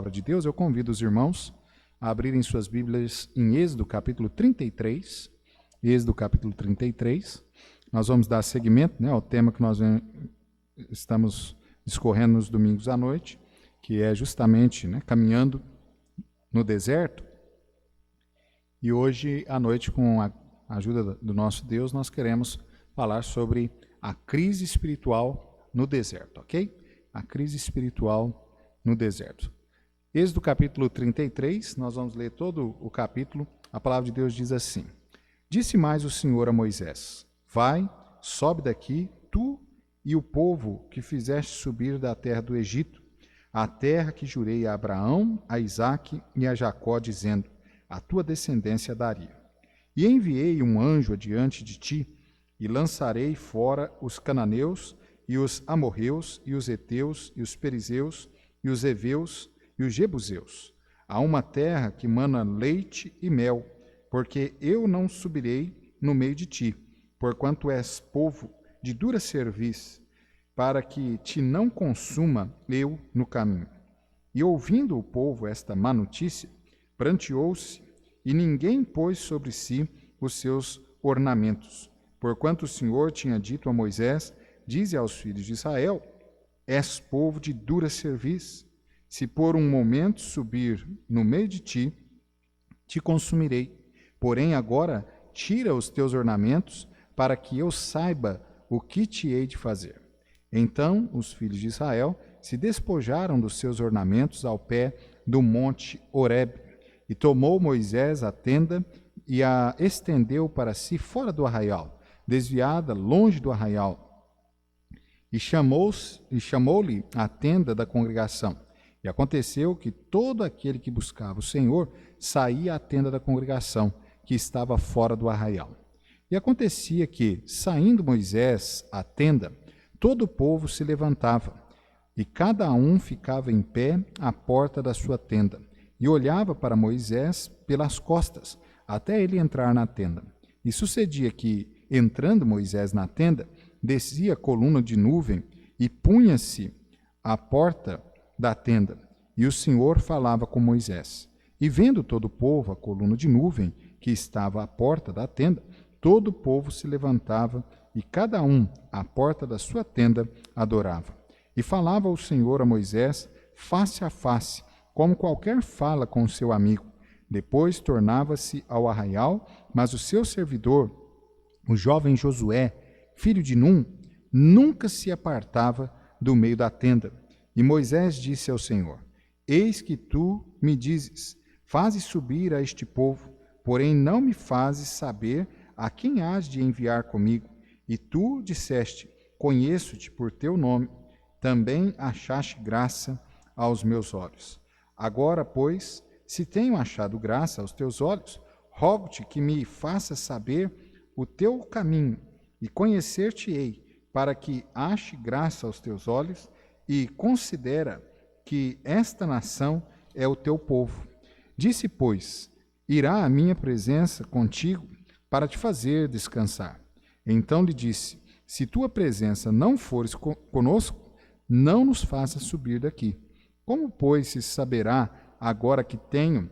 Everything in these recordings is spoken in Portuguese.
palavra de Deus, eu convido os irmãos a abrirem suas Bíblias em Êxodo capítulo 33. Êxodo capítulo 33. Nós vamos dar seguimento, ao tema que nós estamos discorrendo nos domingos à noite, que é justamente caminhando no deserto. E hoje à noite, com a ajuda do nosso Deus, nós queremos falar sobre a crise espiritual no deserto, ok? A crise espiritual no deserto. Êxodo capítulo 33, nós vamos ler todo o capítulo. A palavra de Deus diz assim: Disse mais o Senhor a Moisés: Vai, sobe daqui, tu e o povo que fizeste subir da terra do Egito, a terra que jurei a Abraão, a Isaque e a Jacó, dizendo: A tua descendência daria. E enviei um anjo adiante de ti, e lançarei fora os cananeus, e os amorreus, e os heteus, e os perizeus, e os heveus, e os jebuseus, a uma terra que mana leite e mel, porque eu não subirei no meio de ti, porquanto és povo de dura cerviz, para que te não consuma eu no caminho. E ouvindo o povo esta má notícia, pranteou-se, e ninguém pôs sobre si os seus ornamentos, porquanto o Senhor tinha dito a Moisés: Dize aos filhos de Israel: És povo de dura cerviz. Se por um momento subir no meio de ti, te consumirei. Porém agora tira os teus ornamentos, para que eu saiba o que te hei de fazer. Então os filhos de Israel se despojaram dos seus ornamentos ao pé do monte Horebe. E tomou Moisés a tenda e a estendeu para si fora do arraial, desviada longe do arraial. E chamou-lhe a tenda da congregação. E aconteceu que todo aquele que buscava o Senhor saía à tenda da congregação, que estava fora do arraial. E acontecia que, saindo Moisés à tenda, todo o povo se levantava, e cada um ficava em pé à porta da sua tenda, e olhava para Moisés pelas costas, até ele entrar na tenda. E sucedia que, entrando Moisés na tenda, descia a coluna de nuvem e punha-se à porta da tenda, e o Senhor falava com Moisés. E vendo todo o povo a coluna de nuvem que estava à porta da tenda, todo o povo se levantava, e cada um à porta da sua tenda adorava. E falava o Senhor a Moisés face a face, como qualquer fala com seu amigo. Depois tornava-se ao arraial, mas o seu servidor, o jovem Josué, filho de Num, nunca se apartava do meio da tenda. E Moisés disse ao Senhor: Eis que tu me dizes: Faze subir a este povo, porém não me fazes saber a quem hás de enviar comigo. E tu disseste: Conheço-te por teu nome, também achaste graça aos meus olhos. Agora, pois, se tenho achado graça aos teus olhos, rogo-te que me faças saber o teu caminho, e conhecer-te-ei, para que ache graça aos teus olhos, e considera que esta nação é o teu povo. Disse, pois: Irá a minha presença contigo para te fazer descansar. Então lhe disse: Se tua presença não fores conosco, não nos faças subir daqui. Como, pois, se saberá, agora que tenho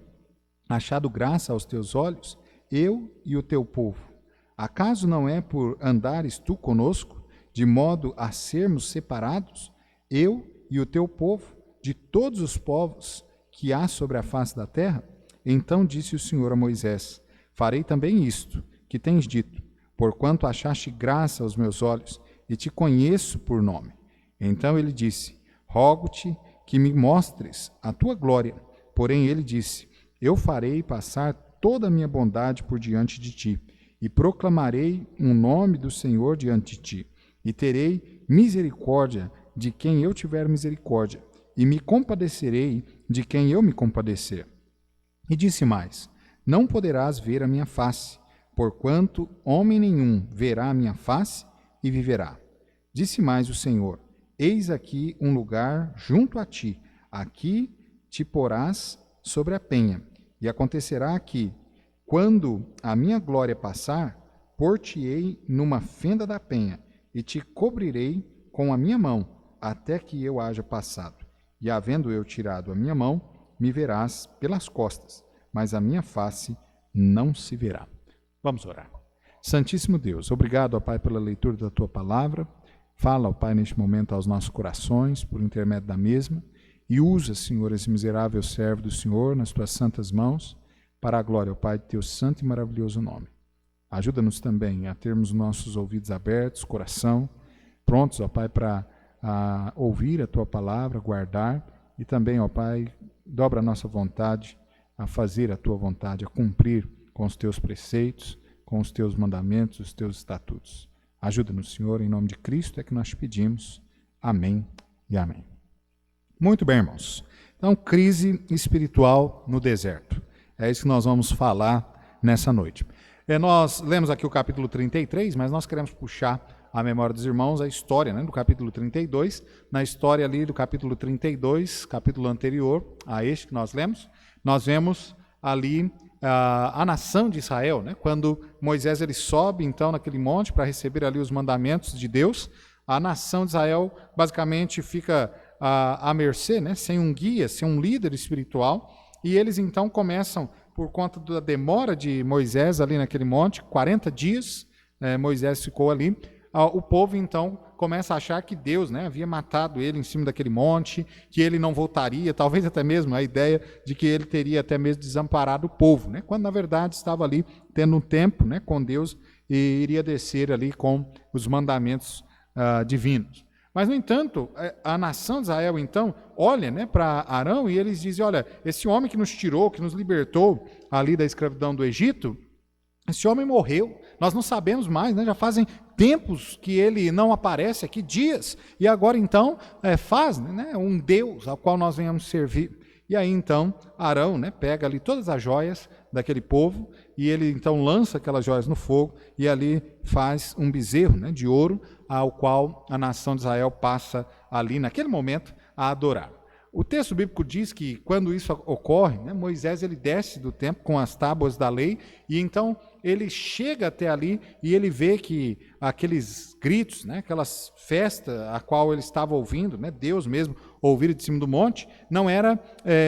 achado graça aos teus olhos, eu e o teu povo? Acaso não é por andares tu conosco, de modo a sermos separados, eu e o teu povo, de todos os povos que há sobre a face da terra? Então disse o Senhor a Moisés: Farei também isto que tens dito, porquanto achaste graça aos meus olhos, e te conheço por nome. Então ele disse: Rogo-te que me mostres a tua glória. Porém ele disse: Eu farei passar toda a minha bondade por diante de ti, e proclamarei um nome do Senhor diante de ti, e terei misericórdia de quem eu tiver misericórdia, e me compadecerei de quem eu me compadecer. E disse mais: Não poderás ver a minha face, porquanto homem nenhum verá a minha face e viverá. Disse mais o Senhor: Eis aqui um lugar junto a ti, aqui te porás sobre a penha, e acontecerá que, quando a minha glória passar, pôr-te-ei numa fenda da penha, e te cobrirei com a minha mão, até que eu haja passado. E havendo eu tirado a minha mão, me verás pelas costas, mas a minha face não se verá. Vamos orar. Santíssimo Deus, obrigado, ó Pai, pela leitura da Tua palavra. Fala, ó Pai, neste momento aos nossos corações, por intermédio da mesma, e usa, Senhor, esse miserável servo do Senhor nas Tuas santas mãos, para a glória, ó Pai, de Teu santo e maravilhoso nome. Ajuda-nos também a termos nossos ouvidos abertos, coração, prontos, ó Pai, para ouvir a Tua palavra, guardar, e também, ó Pai, dobra a nossa vontade a fazer a Tua vontade, a cumprir com os Teus preceitos, com os Teus mandamentos, os Teus estatutos. Ajuda-nos, Senhor, em nome de Cristo é que nós te pedimos. Amém e amém. Muito bem, irmãos. Então, crise espiritual no deserto. É isso que nós vamos falar nessa noite. Nós lemos aqui o capítulo 33, mas nós queremos puxar a memória dos irmãos a história, né, do capítulo 32. Na história ali do capítulo 32, capítulo anterior a este que nós lemos, nós vemos ali a nação de Israel, né? Quando Moisés ele sobe então naquele monte para receber ali os mandamentos de Deus, a nação de Israel basicamente fica à mercê, né? Sem um guia, sem um líder espiritual, e eles então começam, por conta da demora de Moisés ali naquele monte, 40 dias Moisés ficou ali, o povo então começa a achar que Deus, né, havia matado ele em cima daquele monte, que ele não voltaria, talvez até mesmo a ideia de que ele teria até mesmo desamparado o povo, né, quando na verdade estava ali tendo um tempo, né, com Deus e iria descer ali com os mandamentos divinos. Mas, no entanto, a nação de Israel, então, olha, né, para Arão e eles dizem, olha, esse homem que nos tirou, que nos libertou ali da escravidão do Egito, esse homem morreu, nós não sabemos mais, né? Já fazem tempos que ele não aparece aqui, dias, e agora então faz, né, um Deus ao qual nós venhamos servir. E aí então Arão, né, pega ali todas as joias daquele povo e ele então lança aquelas joias no fogo e ali faz um bezerro, né, de ouro ao qual a nação de Israel passa ali naquele momento a adorar. O texto bíblico diz que quando isso ocorre, né, Moisés ele desce do templo com as tábuas da lei e então ele chega até ali e ele vê que aqueles gritos, né, aquelas festas a qual ele estava ouvindo, né, Deus mesmo ouvir de cima do monte, não era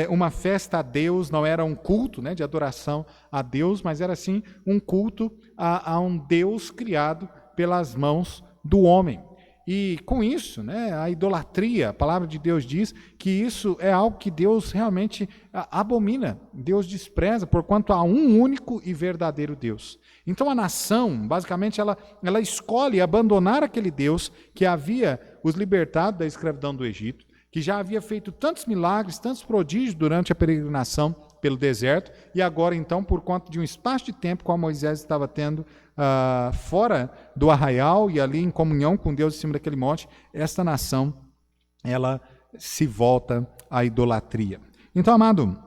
uma festa a Deus, não era um culto, né, de adoração a Deus, mas era sim um culto a um Deus criado pelas mãos do homem. E com isso, né, a idolatria, a palavra de Deus diz que isso é algo que Deus realmente abomina, Deus despreza, porquanto há um único e verdadeiro Deus. Então a nação, basicamente, ela escolhe abandonar aquele Deus que havia os libertado da escravidão do Egito, que já havia feito tantos milagres, tantos prodígios durante a peregrinação pelo deserto, e agora então, por conta de um espaço de tempo qual Moisés estava tendo fora do arraial e ali em comunhão com Deus em cima daquele monte, esta nação, ela se volta à idolatria. Então, amado,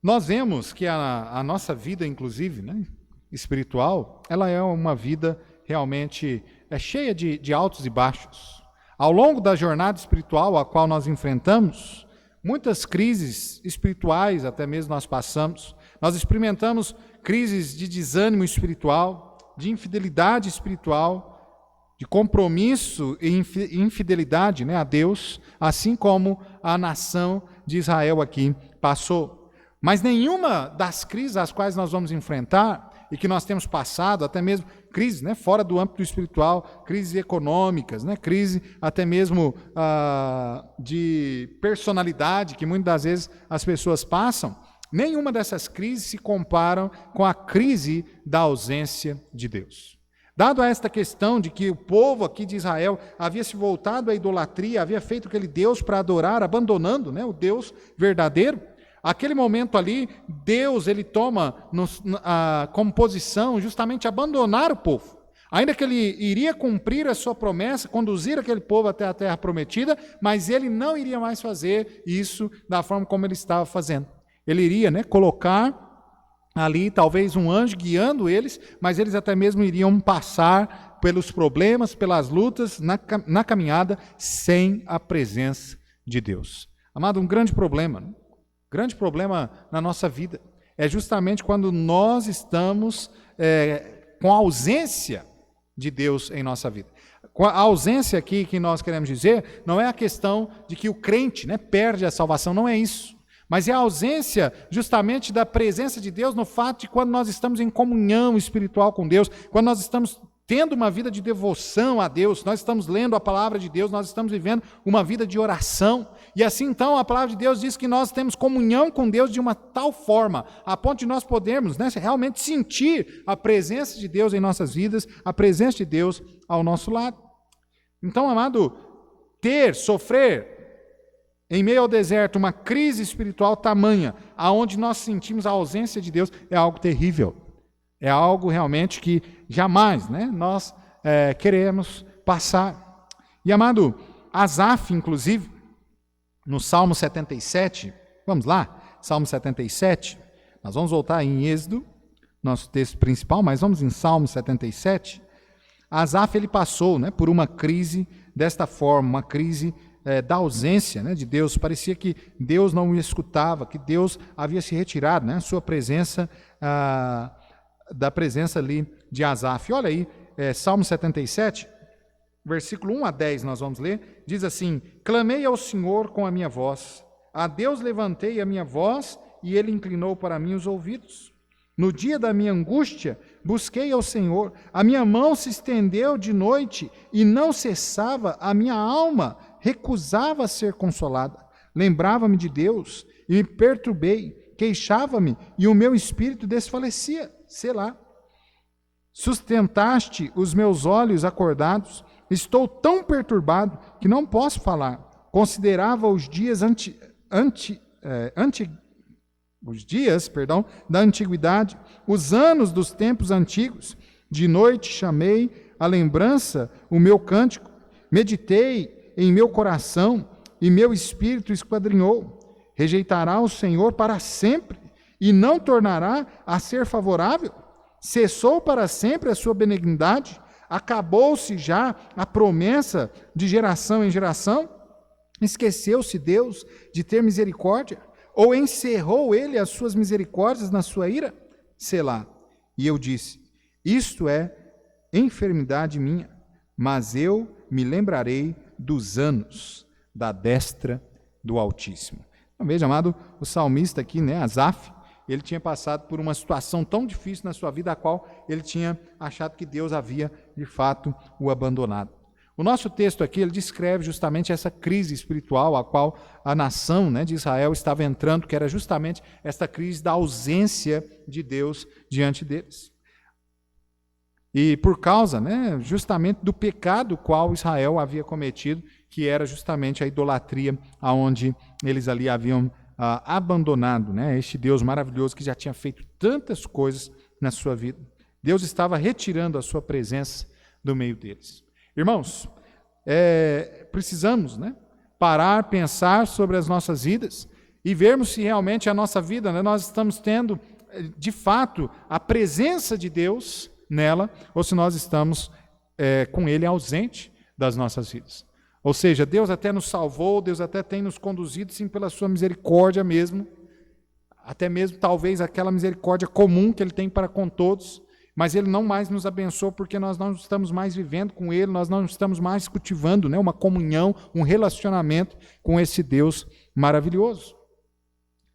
nós vemos que a nossa vida, inclusive, né, espiritual, ela é uma vida realmente cheia de altos e baixos. Ao longo da jornada espiritual a qual nós enfrentamos, muitas crises espirituais até mesmo nós passamos. Nós experimentamos crises de desânimo espiritual, de infidelidade espiritual, de compromisso e infidelidade, né, a Deus, assim como a nação de Israel aqui passou. Mas nenhuma das crises às quais nós vamos enfrentar e que nós temos passado, até mesmo crises, né, fora do âmbito espiritual, crises econômicas, né, crise até mesmo de personalidade, que muitas das vezes as pessoas passam, nenhuma dessas crises se comparam com a crise da ausência de Deus. Dado a esta questão de que o povo aqui de Israel havia se voltado à idolatria, havia feito aquele Deus para adorar, abandonando, né, o Deus verdadeiro, aquele momento ali, Deus ele toma como posição justamente abandonar o povo. Ainda que ele iria cumprir a sua promessa, conduzir aquele povo até a terra prometida, mas ele não iria mais fazer isso da forma como ele estava fazendo. Ele iria, né, colocar ali talvez um anjo guiando eles, mas eles até mesmo iriam passar pelos problemas, pelas lutas, na caminhada, sem a presença de Deus. Amado, um grande problema, né? Grande problema na nossa vida é justamente quando nós estamos com a ausência de Deus em nossa vida. A ausência aqui que nós queremos dizer não é a questão de que o crente, né, perde a salvação, não é isso. Mas é a ausência justamente da presença de Deus no fato de quando nós estamos em comunhão espiritual com Deus, quando nós estamos tendo uma vida de devoção a Deus, nós estamos lendo a palavra de Deus, nós estamos vivendo uma vida de oração. E assim então a palavra de Deus diz que nós temos comunhão com Deus de uma tal forma, a ponto de nós podermos, né, realmente sentir a presença de Deus em nossas vidas, a presença de Deus ao nosso lado. Então, amado, sofrer em meio ao deserto uma crise espiritual tamanha, aonde nós sentimos a ausência de Deus, é algo terrível. É algo realmente que jamais, né, nós queremos passar. E, amado, Asaf, inclusive, no Salmo 77, vamos lá, Salmo 77, nós vamos voltar em Êxodo, nosso texto principal, mas vamos em Salmo 77. Asaf, ele passou, né, por uma crise desta forma, uma crise da ausência, né, de Deus. Parecia que Deus não o escutava, que Deus havia se retirado, né, sua presença, da presença ali de Asaf. Olha aí, Salmo 77, versículo 1 a 10, nós vamos ler, diz assim: clamei ao Senhor com a minha voz, a Deus levantei a minha voz, e ele inclinou para mim os ouvidos. No dia da minha angústia, busquei ao Senhor, a minha mão se estendeu de noite, e não cessava, a minha alma recusava ser consolada. Lembrava-me de Deus, e me perturbei, queixava-me, e o meu espírito desfalecia. Selá. Sustentaste os meus olhos acordados, estou tão perturbado que não posso falar. Considerava os dias da antiguidade, os anos dos tempos antigos. De noite chamei à lembrança o meu cântico, meditei em meu coração e meu espírito esquadrinhou. Rejeitará o Senhor para sempre e não tornará a ser favorável? Cessou para sempre a sua benignidade? Acabou-se já a promessa de geração em geração? Esqueceu-se Deus de ter misericórdia? Ou encerrou ele as suas misericórdias na sua ira? Selá. E eu disse: isto é enfermidade minha, mas eu me lembrarei dos anos da destra do Altíssimo. Então, veja, amado, o salmista aqui, né, Asaf, ele tinha passado por uma situação tão difícil na sua vida, a qual ele tinha achado que Deus havia, de fato, o abandonado. O nosso texto aqui, ele descreve justamente essa crise espiritual a qual a nação, né, de Israel estava entrando, que era justamente esta crise da ausência de Deus diante deles. E por causa, né, justamente do pecado qual Israel havia cometido, que era justamente a idolatria, aonde eles ali haviam abandonado, né, este Deus maravilhoso que já tinha feito tantas coisas na sua vida. Deus estava retirando a sua presença do meio deles. Irmãos, precisamos, né, parar, pensar sobre as nossas vidas e vermos se realmente a nossa vida, né, nós estamos tendo, de fato, a presença de Deus nela, ou se nós estamos com Ele ausente das nossas vidas. Ou seja, Deus até nos salvou, Deus até tem nos conduzido, sim, pela sua misericórdia mesmo, até mesmo talvez aquela misericórdia comum que Ele tem para com todos, mas Ele não mais nos abençoou porque nós não estamos mais vivendo com Ele, nós não estamos mais cultivando, né, uma comunhão, um relacionamento com esse Deus maravilhoso.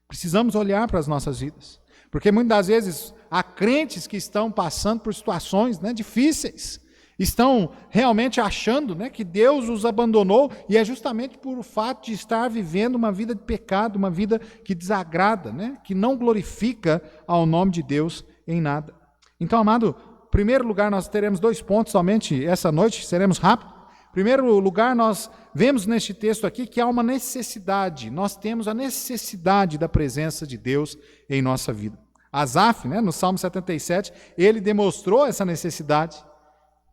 Precisamos olhar para as nossas vidas, porque muitas das vezes há crentes que estão passando por situações, né, difíceis, estão realmente achando, né, que Deus os abandonou, e é justamente por o fato de estar vivendo uma vida de pecado, uma vida que desagrada, né, que não glorifica ao nome de Deus em nada. Então, amado, em primeiro lugar, nós teremos 2 pontos somente essa noite, seremos rápidos. Em primeiro lugar, nós vemos neste texto aqui que há uma necessidade, nós temos a necessidade da presença de Deus em nossa vida. Asaf, né, no Salmo 77, ele demonstrou essa necessidade.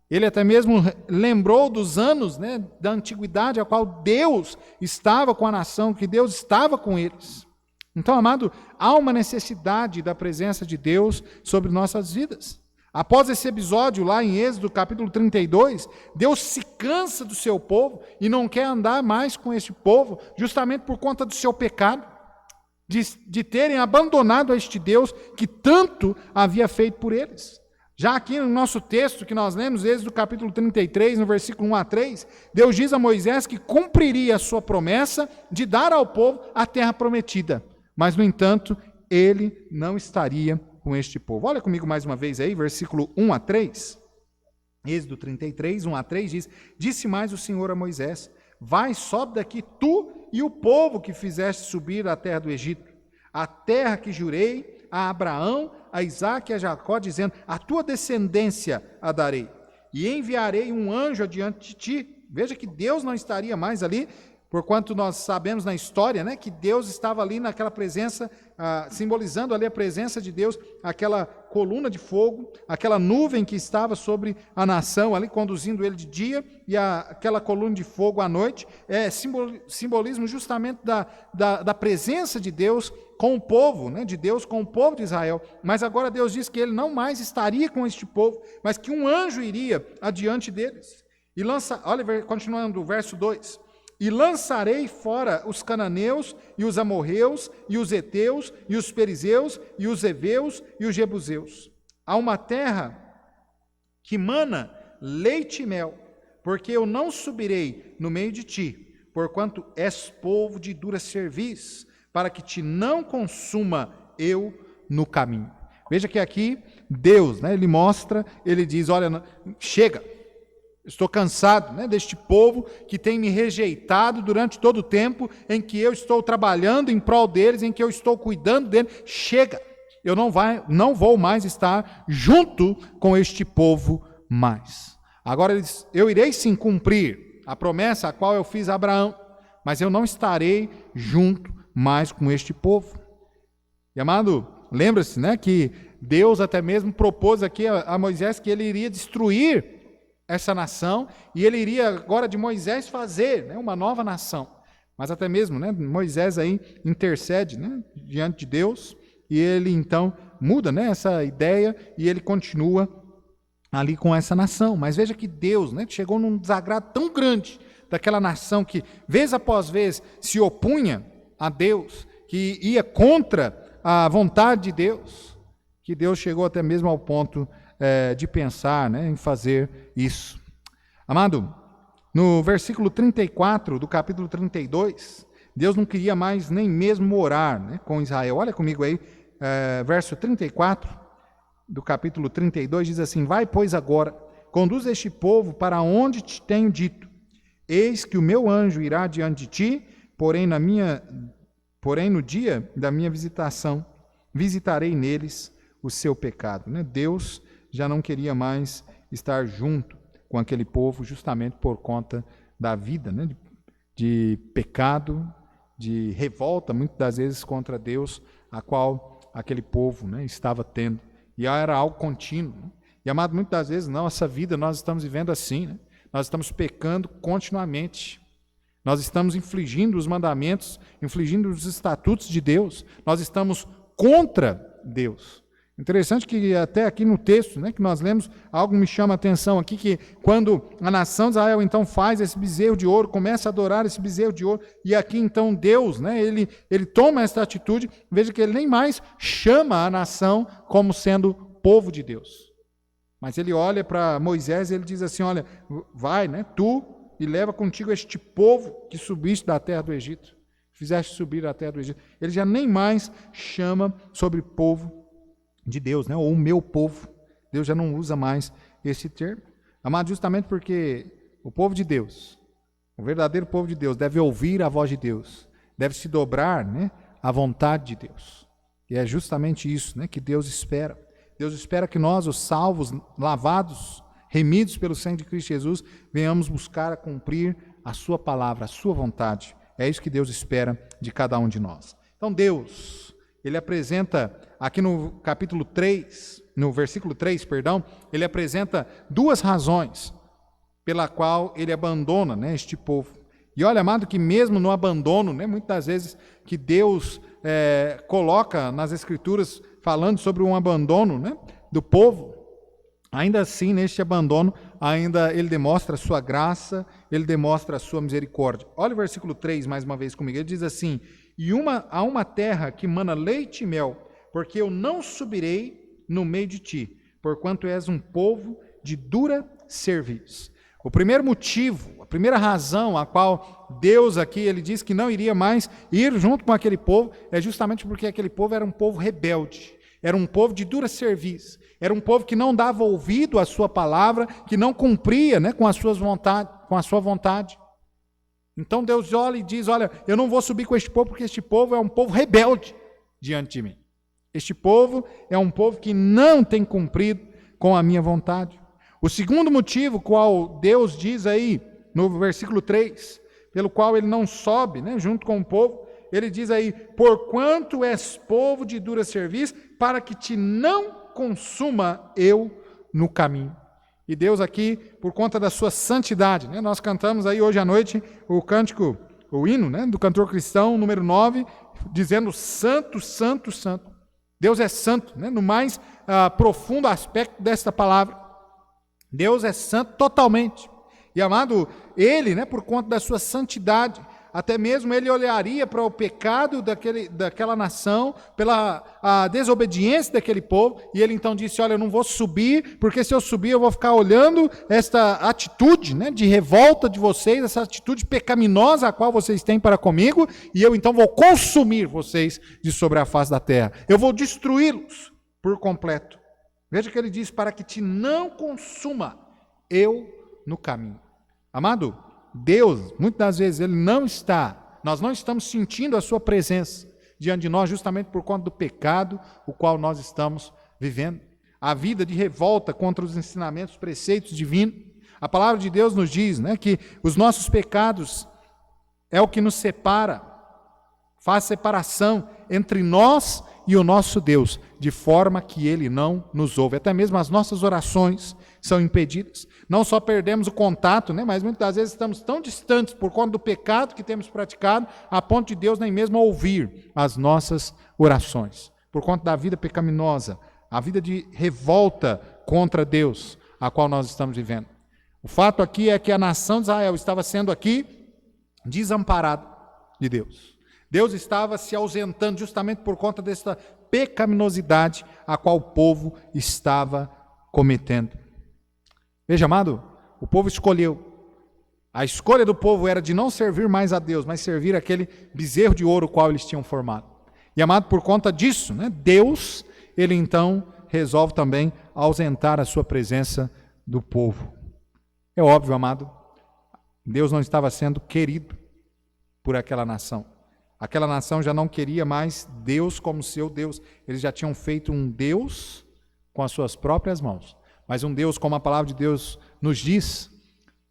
Ele até mesmo lembrou dos anos, né, da antiguidade, a qual Deus estava com a nação, que Deus estava com eles. Então, amado, há uma necessidade da presença de Deus sobre nossas vidas. Após esse episódio lá em Êxodo, capítulo 32, Deus se cansa do seu povo e não quer andar mais com este povo, justamente por conta do seu pecado, de terem abandonado a este Deus que tanto havia feito por eles. Já aqui no nosso texto que nós lemos, Êxodo capítulo 33, no versículo 1 a 3, Deus diz a Moisés que cumpriria a sua promessa de dar ao povo a terra prometida. Mas, no entanto, ele não estaria com este povo. Olha comigo mais uma vez aí, versículo 1 a 3. Êxodo 33, 1 a 3 diz: Disse mais o Senhor a Moisés: Vai, sobe daqui tu e o povo que fizeste subir da terra do Egito, a terra que jurei a Abraão, a Isaque e a Jacó, dizendo: A tua descendência a darei, e enviarei um anjo adiante de ti. Veja que Deus não estaria mais ali, porquanto nós sabemos na história, né, que Deus estava ali naquela presença, simbolizando ali a presença de Deus, aquela coluna de fogo, aquela nuvem que estava sobre a nação ali, conduzindo ele de dia, e aquela coluna de fogo à noite, é simbolismo justamente da presença de Deus com o povo, né, de Deus com o povo de Israel. Mas agora Deus diz que ele não mais estaria com este povo, mas que um anjo iria adiante deles. E olha, continuando o verso 2. E lançarei fora os cananeus, e os amorreus, e os heteus, e os perizeus, e os heveus, e os jebuseus. Há uma terra que mana leite e mel, porque eu não subirei no meio de ti, porquanto és povo de dura cerviz, para que te não consuma eu no caminho. Veja que aqui Deus, né, ele mostra, ele diz, olha, chega. Estou cansado, né, deste povo que tem me rejeitado durante todo o tempo em que eu estou trabalhando em prol deles, em que eu estou cuidando deles. Chega, eu não vou mais estar junto com este povo mais. Agora eu irei sim cumprir a promessa a qual eu fiz a Abraão, mas eu não estarei junto mais com este povo. E amado, lembra-se, né, que Deus até mesmo propôs aqui a Moisés que ele iria destruir essa nação, e ele iria agora de Moisés fazer, né, uma nova nação. Mas até mesmo, né, Moisés aí intercede, né, diante de Deus, e ele então muda, né, essa ideia, e ele continua ali com essa nação. Mas veja que Deus, né, chegou num desagrado tão grande daquela nação que vez após vez se opunha a Deus, que ia contra a vontade de Deus, que Deus chegou até mesmo ao ponto de pensar, né, em fazer isso. Amado, no versículo 34 do capítulo 32, Deus não queria mais nem mesmo orar, né, com Israel. Olha comigo aí, verso 34 do capítulo 32, diz assim: Vai, pois, agora, conduz este povo para onde te tenho dito. Eis que o meu anjo irá diante de ti, porém no dia da minha visitação, visitarei neles o seu pecado. Né? Deus já não queria mais estar junto com aquele povo, justamente por conta da vida, né, de pecado, de revolta, muitas das vezes contra Deus, a qual aquele povo, né, estava tendo. E era algo contínuo. Né? E, amado, muitas das vezes, não, essa vida nós estamos vivendo assim, né? Nós estamos pecando continuamente. Nós estamos infringindo os mandamentos, infringindo os estatutos de Deus. Nós estamos contra Deus. Interessante que até aqui no texto, né, que nós lemos, algo me chama a atenção aqui, que quando a nação de Israel então faz esse bezerro de ouro, começa a adorar esse bezerro de ouro, e aqui então Deus, né, ele toma essa atitude, veja que ele nem mais chama a nação como sendo povo de Deus. Mas ele olha para Moisés e ele diz assim, olha, vai, né, tu, e leva contigo este povo que subiste da terra do Egito, fizeste subir da terra do Egito. Ele já nem mais chama sobre povo de Deus, né? Ou o meu povo. Deus já não usa mais esse termo. Amado, justamente porque o povo de Deus, o verdadeiro povo de Deus, deve ouvir a voz de Deus, deve se dobrar, né, à vontade de Deus. E é justamente isso, né, que Deus espera. Deus espera que nós, os salvos, lavados, remidos pelo sangue de Cristo Jesus, venhamos buscar a cumprir a sua palavra, a sua vontade. É isso que Deus espera de cada um de nós. Então Deus, ele apresenta aqui no capítulo 3, no versículo 3, perdão, ele apresenta duas razões pela qual ele abandona, né, este povo. E olha, amado, que mesmo no abandono, né, muitas vezes que Deus coloca nas Escrituras falando sobre um abandono, né, do povo, ainda assim, neste abandono, ainda ele demonstra a sua graça, ele demonstra a sua misericórdia. Olha o versículo 3 mais uma vez comigo, ele diz assim: há uma terra que mana leite e mel, porque eu não subirei no meio de ti, porquanto és um povo de dura cerviz. O primeiro motivo, a primeira razão a qual Deus aqui, ele diz que não iria mais ir junto com aquele povo, é justamente porque aquele povo era um povo rebelde, era um povo de dura serviço, era um povo que não dava ouvido à sua palavra, que não cumpria, né, com a sua vontade. Então Deus olha e diz, olha, eu não vou subir com este povo, porque este povo é um povo rebelde diante de mim. Este povo é um povo que não tem cumprido com a minha vontade. O segundo motivo, qual Deus diz aí no versículo 3, pelo qual ele não sobe, né, junto com o povo, ele diz aí, porquanto és povo de dura serviço, para que te não consuma eu no caminho. E Deus aqui, por conta da sua santidade, né, nós cantamos aí hoje à noite o cântico, o hino, né, do cantor cristão, número 9, dizendo santo, santo, santo. Deus é santo, né, no mais profundo aspecto desta palavra. Deus é santo totalmente. E amado, ele, né, por conta da sua santidade, até mesmo ele olharia para o pecado daquela nação, pela a desobediência daquele povo, e ele então disse, olha, eu não vou subir, porque se eu subir eu vou ficar olhando esta atitude, né, de revolta de vocês, essa atitude pecaminosa a qual vocês têm para comigo, e eu então vou consumir vocês de sobre a face da terra. Eu vou destruí-los por completo. Veja que ele diz, para que te não consuma eu no caminho. Amado, Deus, muitas das vezes, ele não está, nós não estamos sentindo a sua presença diante de nós, justamente por conta do pecado, o qual nós estamos vivendo. A vida de revolta contra os ensinamentos, os preceitos divinos. A palavra de Deus nos diz, né, que os nossos pecados é o que nos separa, faz separação entre nós e o nosso Deus, de forma que Ele não nos ouve. Até mesmo as nossas orações são impedidas. Não só perdemos o contato, né, mas muitas das vezes estamos tão distantes por conta do pecado que temos praticado, a ponto de Deus nem mesmo ouvir as nossas orações. Por conta da vida pecaminosa, a vida de revolta contra Deus, a qual nós estamos vivendo. O fato aqui é que a nação de Israel estava sendo aqui desamparada de Deus. Deus estava se ausentando justamente por conta dessa pecaminosidade a qual o povo estava cometendo. Veja, amado, o povo escolheu. A escolha do povo era de não servir mais a Deus, mas servir aquele bezerro de ouro qual eles tinham formado. E, amado, por conta disso, né, Deus, ele então resolve também ausentar a sua presença do povo. É óbvio, amado, Deus não estava sendo querido por aquela nação. Aquela nação já não queria mais Deus como seu Deus. Eles já tinham feito um Deus com as suas próprias mãos. Mas um Deus, como a palavra de Deus nos diz,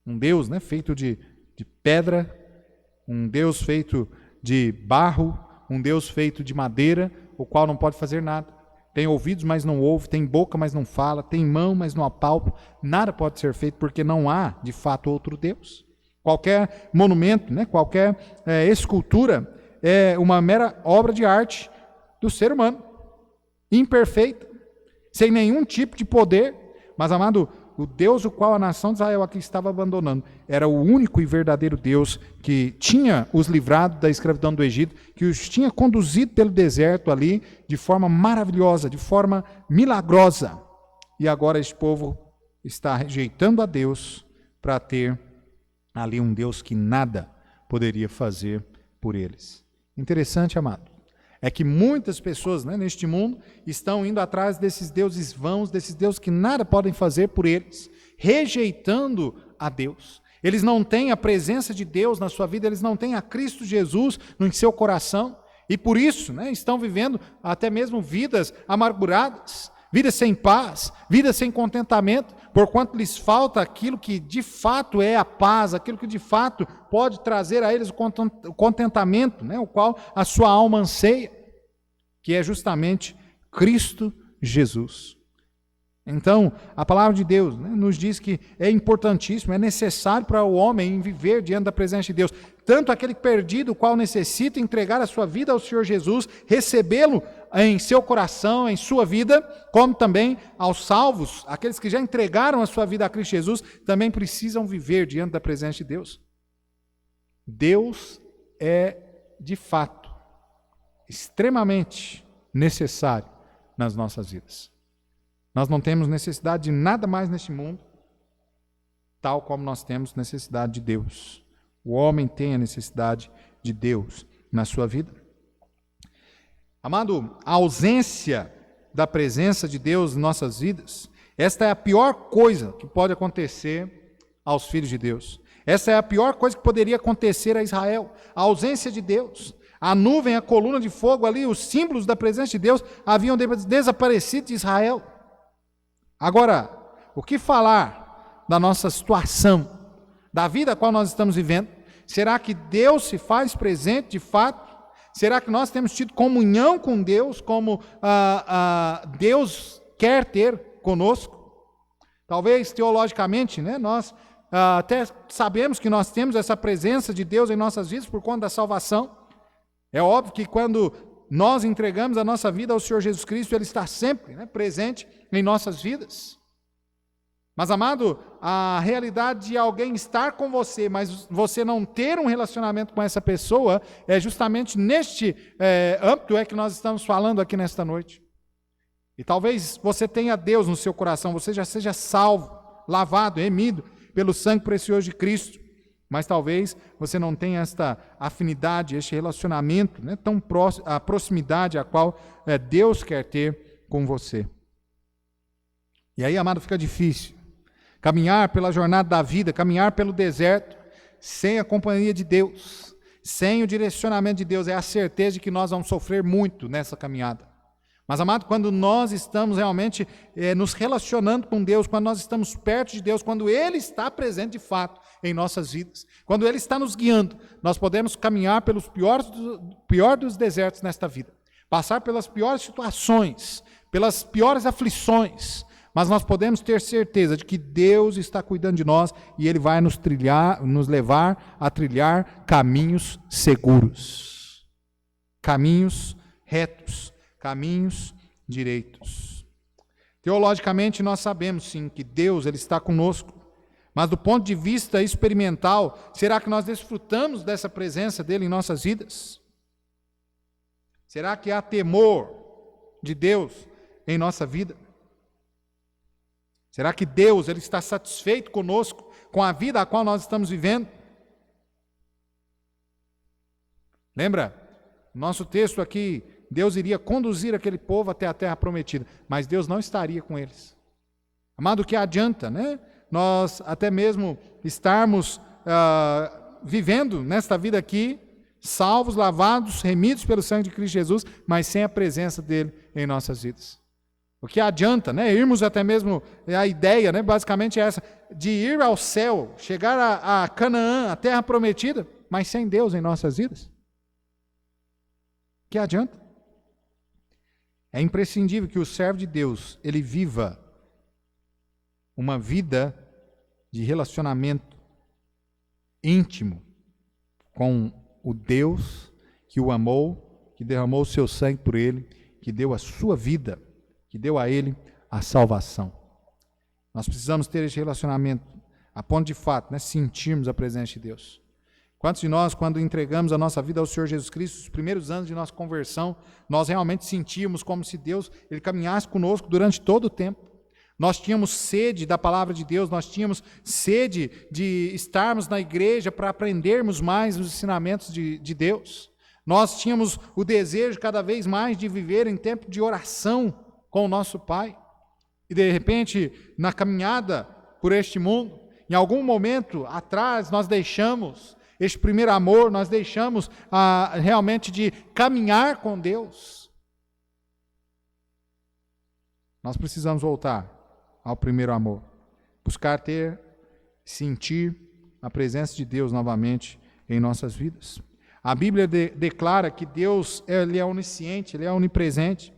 um Deus, né, feito de pedra, um Deus feito de barro, um Deus feito de madeira, o qual não pode fazer nada. Tem ouvidos, mas não ouve, tem boca, mas não fala, tem mão, mas não apalpa. Nada pode ser feito porque não há, de fato, outro Deus. Qualquer monumento, né, qualquer escultura, é uma mera obra de arte do ser humano, imperfeita, sem nenhum tipo de poder. Mas, amado, o Deus o qual a nação de Israel aqui estava abandonando era o único e verdadeiro Deus que tinha os livrado da escravidão do Egito, que os tinha conduzido pelo deserto ali de forma maravilhosa, de forma milagrosa. E agora este povo está rejeitando a Deus para ter ali um Deus que nada poderia fazer por eles. Interessante, amado, é que muitas pessoas, né, neste mundo estão indo atrás desses deuses vãos, desses deuses que nada podem fazer por eles, rejeitando a Deus. Eles não têm a presença de Deus na sua vida, eles não têm a Cristo Jesus no seu coração, e por isso, né, estão vivendo até mesmo vidas amarguradas, vidas sem paz, vidas sem contentamento, porquanto lhes falta aquilo que de fato é a paz, aquilo que de fato pode trazer a eles o contentamento, né, o qual a sua alma anseia, que é justamente Cristo Jesus. Então, a palavra de Deus, né, nos diz que é importantíssimo, é necessário para o homem viver diante da presença de Deus. Tanto aquele perdido, o qual necessita entregar a sua vida ao Senhor Jesus, recebê-lo em seu coração, em sua vida, como também aos salvos, aqueles que já entregaram a sua vida a Cristo Jesus, também precisam viver diante da presença de Deus. Deus é, de fato, extremamente necessário nas nossas vidas. Nós não temos necessidade de nada mais neste mundo tal como nós temos necessidade de Deus. O homem tem a necessidade de Deus na sua vida. Amado, a ausência da presença de Deus em nossas vidas, esta é a pior coisa que pode acontecer aos filhos de Deus. Essa é a pior coisa que poderia acontecer a Israel, a ausência de Deus. A nuvem, a coluna de fogo ali, os símbolos da presença de Deus haviam desaparecido de Israel. Agora, o que falar da nossa situação, da vida a qual nós estamos vivendo? Será que Deus se faz presente de fato? Será que nós temos tido comunhão com Deus como Deus quer ter conosco? Talvez teologicamente, né, nós até sabemos que nós temos essa presença de Deus em nossas vidas por conta da salvação. É óbvio que quando nós entregamos a nossa vida ao Senhor Jesus Cristo, Ele está sempre, né, presente em nossas vidas. Mas, amado, a realidade de alguém estar com você, mas você não ter um relacionamento com essa pessoa, é justamente neste âmbito que nós estamos falando aqui nesta noite. E talvez você tenha Deus no seu coração, você já seja salvo, lavado, remido pelo sangue precioso de Cristo, mas talvez você não tenha esta afinidade, este relacionamento, né, tão próximo, a proximidade a qual Deus quer ter com você. E aí, amado, fica difícil. Caminhar pela jornada da vida, caminhar pelo deserto, sem a companhia de Deus, sem o direcionamento de Deus, é a certeza de que nós vamos sofrer muito nessa caminhada. Mas, amado, quando nós estamos realmente nos relacionando com Deus, quando nós estamos perto de Deus, quando Ele está presente de fato em nossas vidas, quando Ele está nos guiando, nós podemos caminhar pelos pior dos desertos nesta vida, passar pelas piores situações, pelas piores aflições, mas nós podemos ter certeza de que Deus está cuidando de nós e Ele vai nos levar a trilhar caminhos seguros, caminhos retos, caminhos direitos. Teologicamente nós sabemos sim que Deus Ele está conosco, mas do ponto de vista experimental, será que nós desfrutamos dessa presença dEle em nossas vidas? Será que há temor de Deus em nossa vida? Será que Deus Ele está satisfeito conosco, com a vida a qual nós estamos vivendo? Lembra? Nosso texto aqui, Deus iria conduzir aquele povo até a terra prometida, mas Deus não estaria com eles. Amado, o que adianta, né? Nós até mesmo estarmos vivendo nesta vida aqui, salvos, lavados, remidos pelo sangue de Cristo Jesus, mas sem a presença dEle em nossas vidas. O que adianta, né? Irmos até mesmo, a ideia, né, basicamente é essa, de ir ao céu, chegar a Canaã, a terra prometida, mas sem Deus em nossas vidas. O que adianta? É imprescindível que o servo de Deus, ele viva uma vida de relacionamento íntimo com o Deus que o amou, que derramou o seu sangue por ele, que deu a sua vida, que deu a ele a salvação. Nós precisamos ter esse relacionamento a ponto de fato, né, sentirmos a presença de Deus. Quantos de nós, quando entregamos a nossa vida ao Senhor Jesus Cristo, os primeiros anos de nossa conversão, nós realmente sentíamos como se Deus Ele caminhasse conosco durante todo o tempo. Nós tínhamos sede da palavra de Deus, nós tínhamos sede de estarmos na igreja para aprendermos mais os ensinamentos de Deus. Nós tínhamos o desejo cada vez mais de viver em tempo de oração com o nosso Pai. E de repente, na caminhada por este mundo, em algum momento atrás, nós deixamos este primeiro amor, nós deixamos realmente de caminhar com Deus. Nós precisamos voltar ao primeiro amor, buscar sentir a presença de Deus novamente em nossas vidas. A Bíblia declara que Deus Ele é onisciente, Ele é onipresente.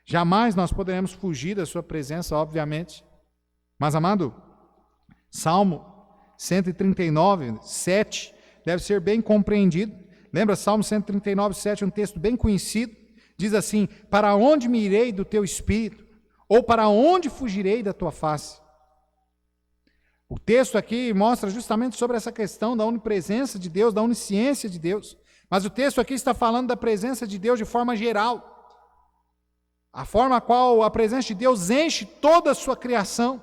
Jamais nós poderemos fugir da sua presença, obviamente. Mas, amado, Salmo 139, 7, deve ser bem compreendido. Lembra, Salmo 139, 7, um texto bem conhecido. Diz assim: para onde me irei do teu espírito? Ou para onde fugirei da tua face? O texto aqui mostra justamente sobre essa questão da onipresença de Deus, da onisciência de Deus. Mas o texto aqui está falando da presença de Deus de forma geral. A forma a qual a presença de Deus enche toda a sua criação.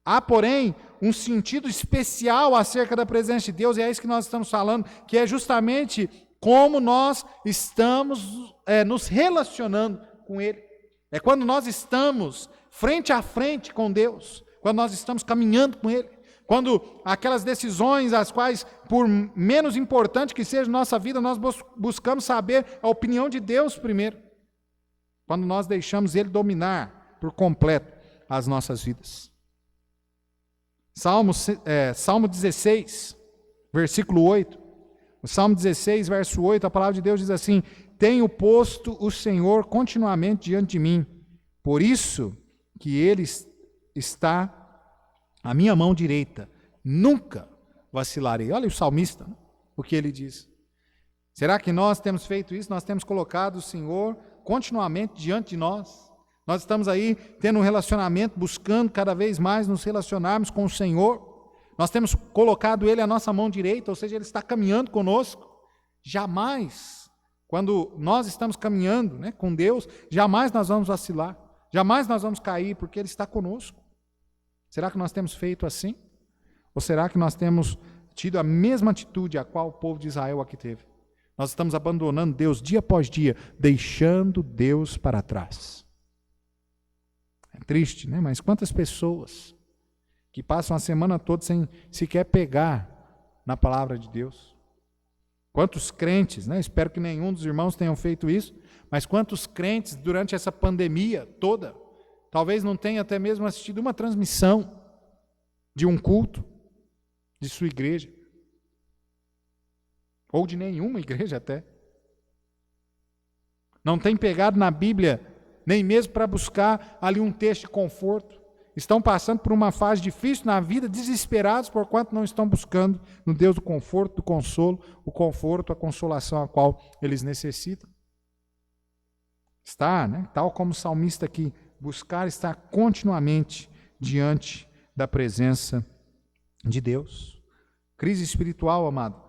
Há, porém, um sentido especial acerca da presença de Deus, e é isso que nós estamos falando, que é justamente como nós estamos nos relacionando com Ele. É quando nós estamos frente a frente com Deus, quando nós estamos caminhando com Ele, quando aquelas decisões, as quais, por menos importante que seja nossa vida, nós buscamos saber a opinião de Deus primeiro. Quando nós deixamos Ele dominar por completo as nossas vidas. Salmo 16, versículo 8. O Salmo 16, verso 8, a palavra de Deus diz assim: tenho posto o Senhor continuamente diante de mim, por isso que Ele está à minha mão direita, nunca vacilarei. Olha o salmista, né? O que ele diz. Será que nós temos feito isso? Nós temos colocado o Senhor continuamente diante de nós. Nós estamos aí tendo um relacionamento, buscando cada vez mais nos relacionarmos com o Senhor. Nós temos colocado Ele à nossa mão direita, ou seja, Ele está caminhando conosco. Jamais, quando nós estamos caminhando, né, com Deus, jamais nós vamos vacilar, jamais nós vamos cair, porque Ele está conosco. Será que nós temos feito assim? Ou será que nós temos tido a mesma atitude a qual o povo de Israel aqui teve? Nós estamos abandonando Deus dia após dia, deixando Deus para trás. É triste, né? Mas quantas pessoas que passam a semana toda sem sequer pegar na palavra de Deus? Quantos crentes, né? Espero que nenhum dos irmãos tenham feito isso, mas quantos crentes durante essa pandemia toda, talvez não tenha até mesmo assistido uma transmissão de um culto de sua igreja, ou de nenhuma igreja até. Não tem pegado na Bíblia, nem mesmo para buscar ali um texto de conforto. Estão passando por uma fase difícil na vida, desesperados por quanto não estão buscando no Deus do conforto, do consolo, o conforto, a consolação a qual eles necessitam. Está, né, tal como o salmista aqui, buscar estar continuamente diante da presença de Deus. Crise espiritual, amado,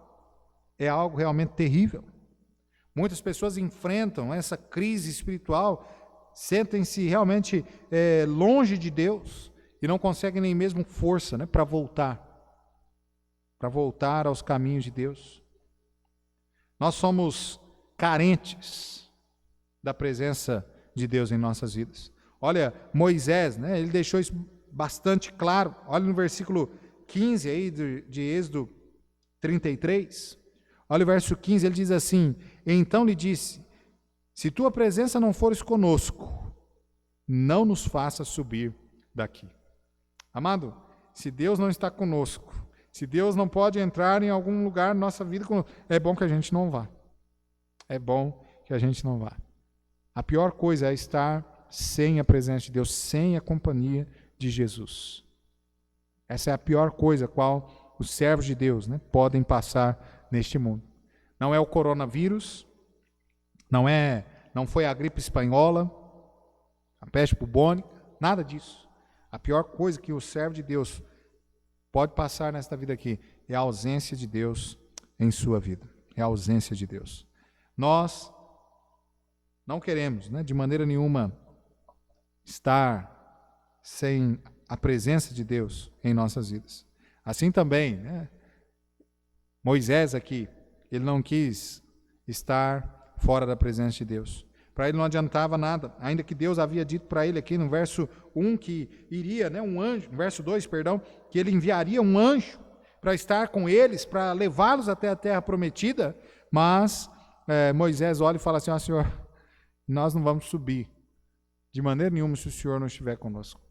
é algo realmente terrível. Muitas pessoas enfrentam essa crise espiritual, sentem-se realmente longe de Deus e não conseguem nem mesmo força, né, para voltar aos caminhos de Deus. Nós somos carentes da presença de Deus em nossas vidas. Olha, Moisés, né, ele deixou isso bastante claro. Olha no versículo 15 aí de Êxodo 33. Olha o verso 15, ele diz assim: então lhe disse, se tua presença não fores conosco, não nos faça subir daqui. Amado, se Deus não está conosco, se Deus não pode entrar em algum lugar na nossa vida, é bom que a gente não vá. É bom que a gente não vá. A pior coisa é estar sem a presença de Deus, sem a companhia de Jesus. Essa é a pior coisa qual os servos de Deus, né, podem passar neste mundo. Não é o coronavírus, não foi a gripe espanhola, a peste bubônica, nada disso. A pior coisa que o servo de Deus pode passar nesta vida aqui é a ausência de Deus em sua vida. É a ausência de Deus. Nós não queremos, né, de maneira nenhuma, estar sem a presença de Deus em nossas vidas. Assim também, né, Moisés aqui, ele não quis estar fora da presença de Deus. Para ele não adiantava nada, ainda que Deus havia dito para ele aqui no verso 1 que iria, né, um anjo, no verso 2, perdão, que ele enviaria um anjo para estar com eles, para levá-los até a terra prometida, mas Moisés olha e fala assim: ó, Senhor, nós não vamos subir de maneira nenhuma se o Senhor não estiver conosco.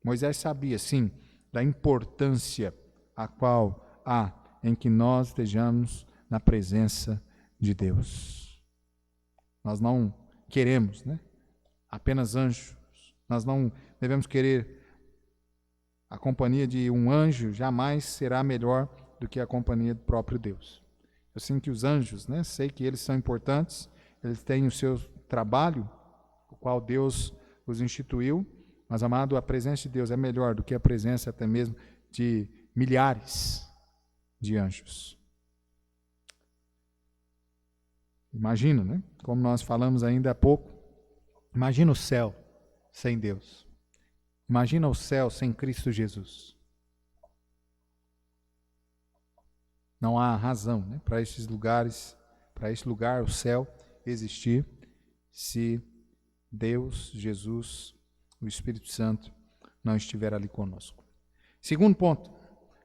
Moisés sabia, sim, da importância a qual há em que nós estejamos na presença de Deus. Nós não queremos, né, apenas anjos. Nós não devemos querer a companhia de um anjo, jamais será melhor do que a companhia do próprio Deus. Eu sei que os anjos, né, sei que eles são importantes, eles têm o seu trabalho, o qual Deus os instituiu, mas, amado, a presença de Deus é melhor do que a presença até mesmo de milhares de anjos. Imagina, né? Como nós falamos ainda há pouco, imagina o céu sem Deus. Imagina o céu sem Cristo Jesus. Não há razão, né, para esses lugares, para esse lugar, o céu, existir, se Deus, Jesus, o Espírito Santo não estiver ali conosco. Segundo ponto,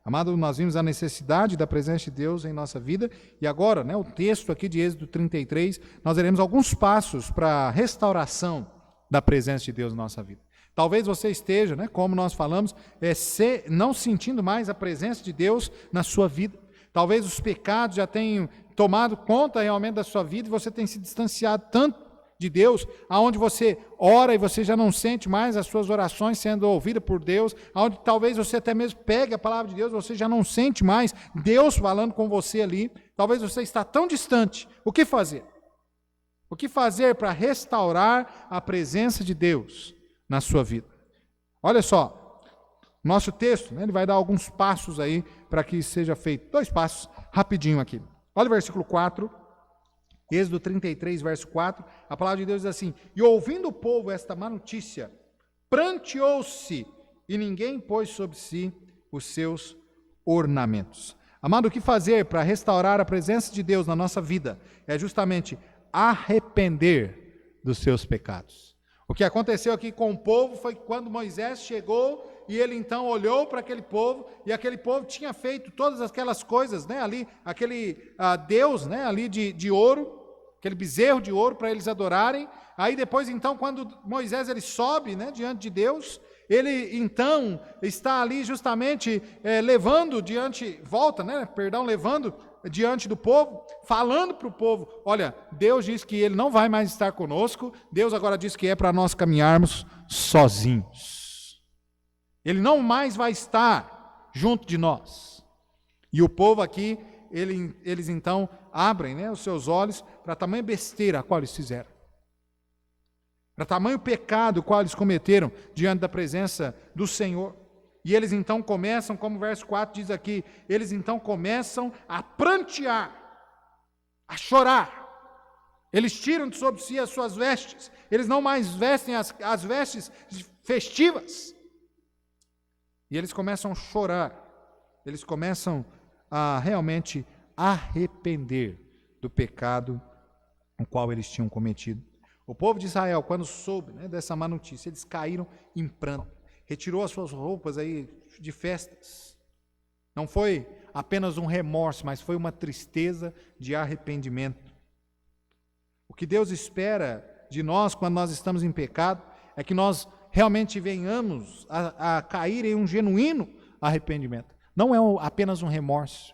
amado, nós vimos a necessidade da presença de Deus em nossa vida, e agora, né, o texto aqui de Êxodo 33, nós veremos alguns passos para a restauração da presença de Deus em nossa vida. Talvez você esteja, né, como nós falamos, não sentindo mais a presença de Deus na sua vida. Talvez os pecados já tenham tomado conta realmente da sua vida e você tenha se distanciado tanto de Deus, aonde você ora e você já não sente mais as suas orações sendo ouvidas por Deus, aonde talvez você até mesmo pegue a palavra de Deus, você já não sente mais Deus falando com você ali. Talvez você está tão distante. O que fazer? O que fazer para restaurar a presença de Deus na sua vida? Olha só, nosso texto, né, ele vai dar alguns passos aí para que isso seja feito. 2 passos, rapidinho aqui. Olha o versículo 4, Êxodo 33, verso 4, a palavra de Deus diz assim: e ouvindo o povo esta má notícia, pranteou-se, e ninguém pôs sobre si os seus ornamentos. Amado, o que fazer para restaurar a presença de Deus na nossa vida? É justamente arrepender dos seus pecados. O que aconteceu aqui com o povo foi que quando Moisés chegou e ele então olhou para aquele povo, e aquele povo tinha feito todas aquelas coisas, né, ali, aquele Deus, né, ali de ouro, aquele bezerro de ouro para eles adorarem. Aí depois então quando Moisés ele sobe, né, diante de Deus, ele então está ali justamente levando diante do povo, falando para o povo: olha, Deus diz que Ele não vai mais estar conosco, Deus agora diz que é para nós caminharmos sozinhos. Ele não mais vai estar junto de nós. E o povo aqui, eles então abrem, né, os seus olhos para a tamanha besteira a qual eles fizeram. Para tamanho pecado o qual eles cometeram diante da presença do Senhor. E eles então começam, como o verso 4 diz aqui, eles então começam a prantear, a chorar. Eles tiram de sobre si as suas vestes, eles não mais vestem as vestes festivas. E eles começam a chorar, eles começam a realmente arrepender do pecado o qual eles tinham cometido. O povo de Israel, quando soube, né, dessa má notícia, eles caíram em pranto. Retirou as suas roupas aí de festas. Não foi apenas um remorso, mas foi uma tristeza de arrependimento. O que Deus espera de nós quando nós estamos em pecado é que nós realmente venhamos a cair em um genuíno arrependimento. Não é apenas um remorso.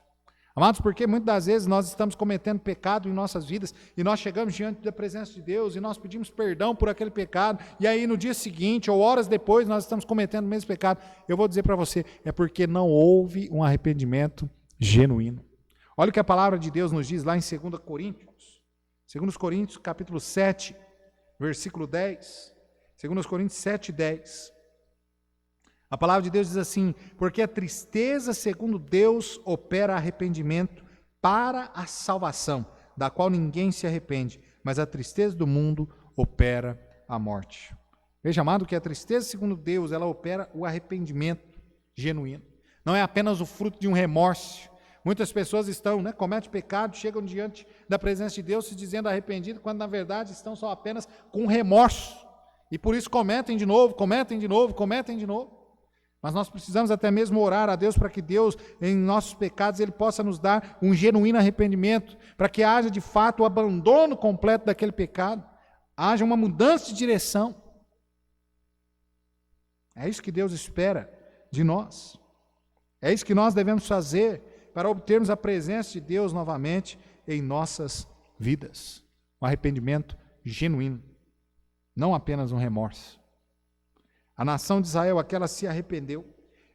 Amados, porque muitas das vezes nós estamos cometendo pecado em nossas vidas e nós chegamos diante da presença de Deus e nós pedimos perdão por aquele pecado, e aí no dia seguinte ou horas depois nós estamos cometendo o mesmo pecado. Eu vou dizer para você, é porque não houve um arrependimento genuíno. Olha o que a palavra de Deus nos diz lá em 2 Coríntios. 2 Coríntios capítulo 7, versículo 10. 2 Coríntios 7, 10. A palavra de Deus diz assim: porque a tristeza, segundo Deus, opera arrependimento para a salvação, da qual ninguém se arrepende, mas a tristeza do mundo opera a morte. Veja, amado, que a tristeza, segundo Deus, ela opera o arrependimento genuíno. Não é apenas o fruto de um remorso. Muitas pessoas estão, né, cometem pecado, chegam diante da presença de Deus se dizendo arrependido, quando na verdade estão só apenas com remorso. E por isso cometem de novo. Mas nós precisamos até mesmo orar a Deus para que Deus, em nossos pecados, Ele possa nos dar um genuíno arrependimento, para que haja de fato o abandono completo daquele pecado, haja uma mudança de direção. É isso que Deus espera de nós. É isso que nós devemos fazer para obtermos a presença de Deus novamente em nossas vidas. Um arrependimento genuíno, não apenas um remorso. A nação de Israel, aquela se arrependeu,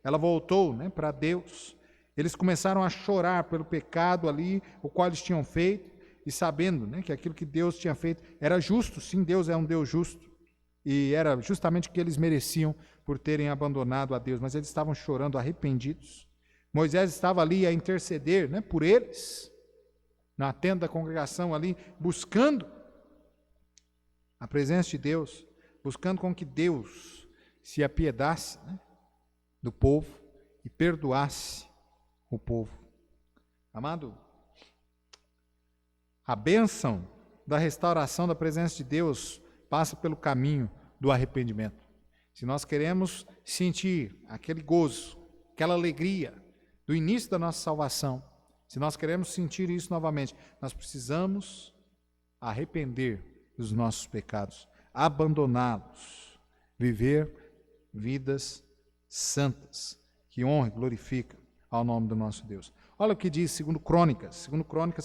ela voltou, né, para Deus. Eles começaram a chorar pelo pecado ali, o qual eles tinham feito, e sabendo, né, que aquilo que Deus tinha feito era justo. Sim, Deus é um Deus justo, e era justamente o que eles mereciam por terem abandonado a Deus, mas eles estavam chorando arrependidos. Moisés estava ali a interceder, né, por eles, na tenda da congregação ali, buscando a presença de Deus, buscando com que Deus se apiedasse, né, do povo e perdoasse o povo. Amado, a bênção da restauração da presença de Deus passa pelo caminho do arrependimento. Se nós queremos sentir aquele gozo, aquela alegria do início da nossa salvação, se nós queremos sentir isso novamente, nós precisamos arrepender dos nossos pecados, abandoná-los, viver vidas santas, que honram e glorificam ao nome do nosso Deus. Olha o que diz segundo Crônicas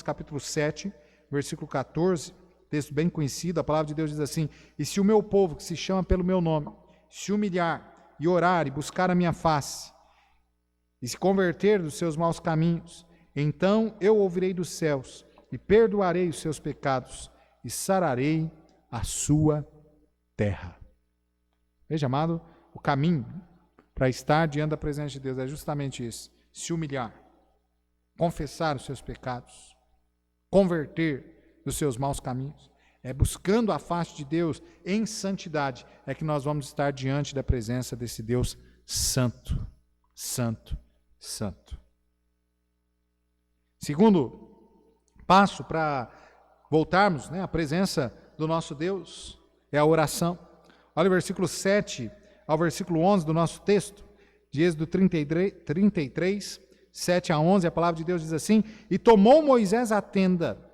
capítulo 7, versículo 14, texto bem conhecido, a palavra de Deus diz assim: e se o meu povo, que se chama pelo meu nome, se humilhar e orar e buscar a minha face, e se converter dos seus maus caminhos, então eu ouvirei dos céus e perdoarei os seus pecados e sararei a sua terra. Veja, amado, o caminho para estar diante da presença de Deus é justamente esse: se humilhar, confessar os seus pecados, converter dos seus maus caminhos. É buscando a face de Deus em santidade é que nós vamos estar diante da presença desse Deus santo, santo, santo. Segundo passo para voltarmos, à presença do nosso Deus é a oração. Olha o versículo 7 ao versículo 11 do nosso texto, de Êxodo 33, 7 a 11, a palavra de Deus diz assim: e tomou Moisés a tenda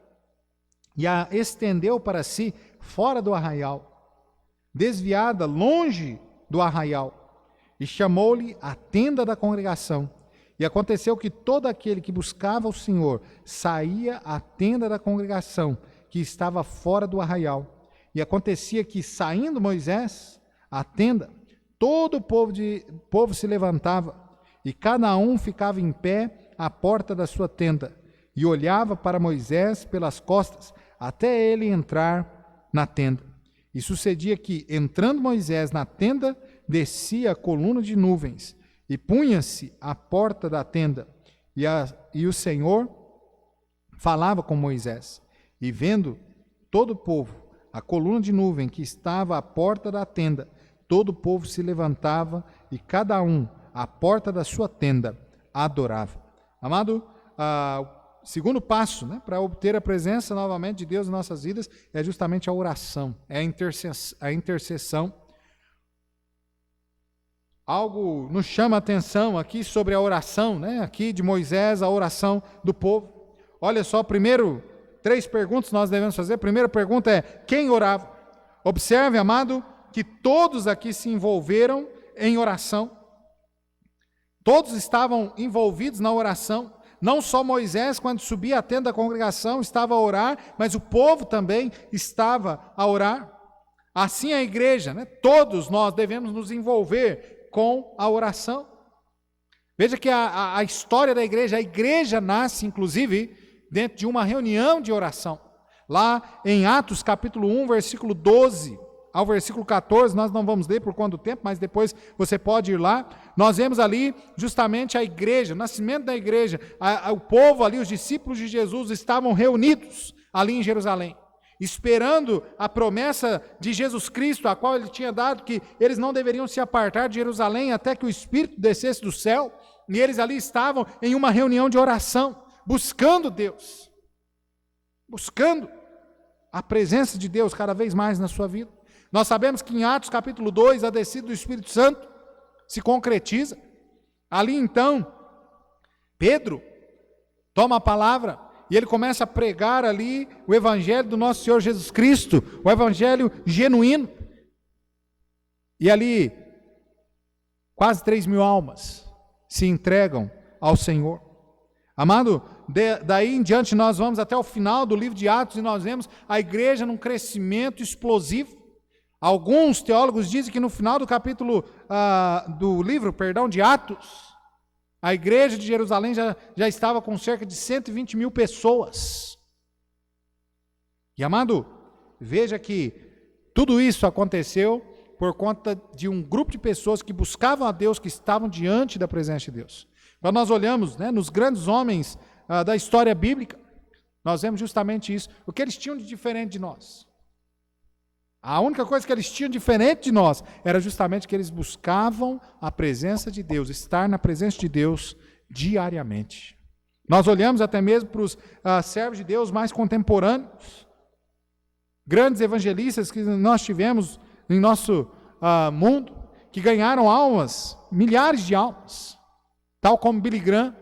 e a estendeu para si fora do arraial, desviada longe do arraial, e chamou-lhe a tenda da congregação. E aconteceu que todo aquele que buscava o Senhor saía à tenda da congregação, que estava fora do arraial. E acontecia que, saindo Moisés à tenda, todo o povo se levantava, e cada um ficava em pé à porta da sua tenda, e olhava para Moisés pelas costas, até ele entrar na tenda. E sucedia que, entrando Moisés na tenda, descia a coluna de nuvens, e punha-se à porta da tenda, e o Senhor falava com Moisés. E vendo todo o povo a coluna de nuvem que estava à porta da tenda, todo o povo se levantava, e cada um à porta da sua tenda adorava. Amado, o segundo passo, para obter a presença novamente de Deus em nossas vidas é justamente a oração, é a intercessão. Algo nos chama a atenção aqui sobre a oração, aqui de Moisés, a oração do povo. Olha só, primeiro, 3 perguntas nós devemos fazer. A primeira pergunta é: quem orava? Observe, amado, que todos aqui se envolveram em oração. Todos estavam envolvidos na oração. Não só Moisés, quando subia à tenda da congregação, estava a orar, mas o povo também estava a orar. Assim a igreja, todos nós devemos nos envolver com a oração. Veja que a história da igreja, a igreja nasce, inclusive, dentro de uma reunião de oração. Lá em Atos capítulo 1, versículo 12 ao versículo 14, nós não vamos ler por conta do tempo, mas depois você pode ir lá. Nós vemos ali justamente a igreja, o nascimento da igreja, o povo ali, os discípulos de Jesus estavam reunidos ali em Jerusalém, esperando a promessa de Jesus Cristo, a qual ele tinha dado, que eles não deveriam se apartar de Jerusalém até que o Espírito descesse do céu, e eles ali estavam em uma reunião de oração, buscando Deus, buscando a presença de Deus cada vez mais na sua vida. Nós sabemos que em Atos capítulo 2, a descida do Espírito Santo se concretiza. Ali então, Pedro toma a palavra e ele começa a pregar ali o evangelho do nosso Senhor Jesus Cristo, o evangelho genuíno. E ali, quase 3.000 almas se entregam ao Senhor. Amado, daí em diante nós vamos até o final do livro de Atos e nós vemos a igreja num crescimento explosivo. Alguns teólogos dizem que no final do capítulo do livro de Atos, a igreja de Jerusalém já estava com cerca de 120.000 pessoas. E amado, veja que tudo isso aconteceu por conta de um grupo de pessoas que buscavam a Deus, que estavam diante da presença de Deus. Quando nós olhamos nos grandes homens da história bíblica, nós vemos justamente isso. O que eles tinham de diferente de nós? A única coisa que eles tinham diferente de nós era justamente que eles buscavam a presença de Deus, estar na presença de Deus diariamente. Nós olhamos até mesmo para os servos de Deus mais contemporâneos, grandes evangelistas que nós tivemos em nosso mundo, que ganharam almas, milhares de almas, tal como Billy Graham.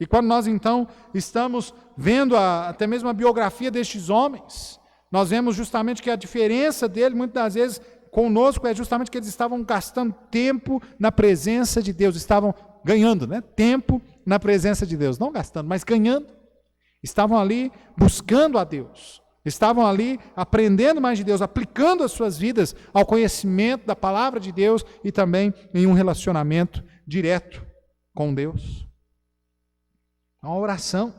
E quando nós então estamos vendo até mesmo a biografia destes homens, nós vemos justamente que a diferença dele, muitas das vezes, conosco, é justamente que eles estavam gastando tempo na presença de Deus, estavam ganhando, né? Tempo na presença de Deus, não gastando, mas ganhando. Estavam ali buscando a Deus, estavam ali aprendendo mais de Deus, aplicando as suas vidas ao conhecimento da palavra de Deus e também em um relacionamento direto com Deus. Uma oração.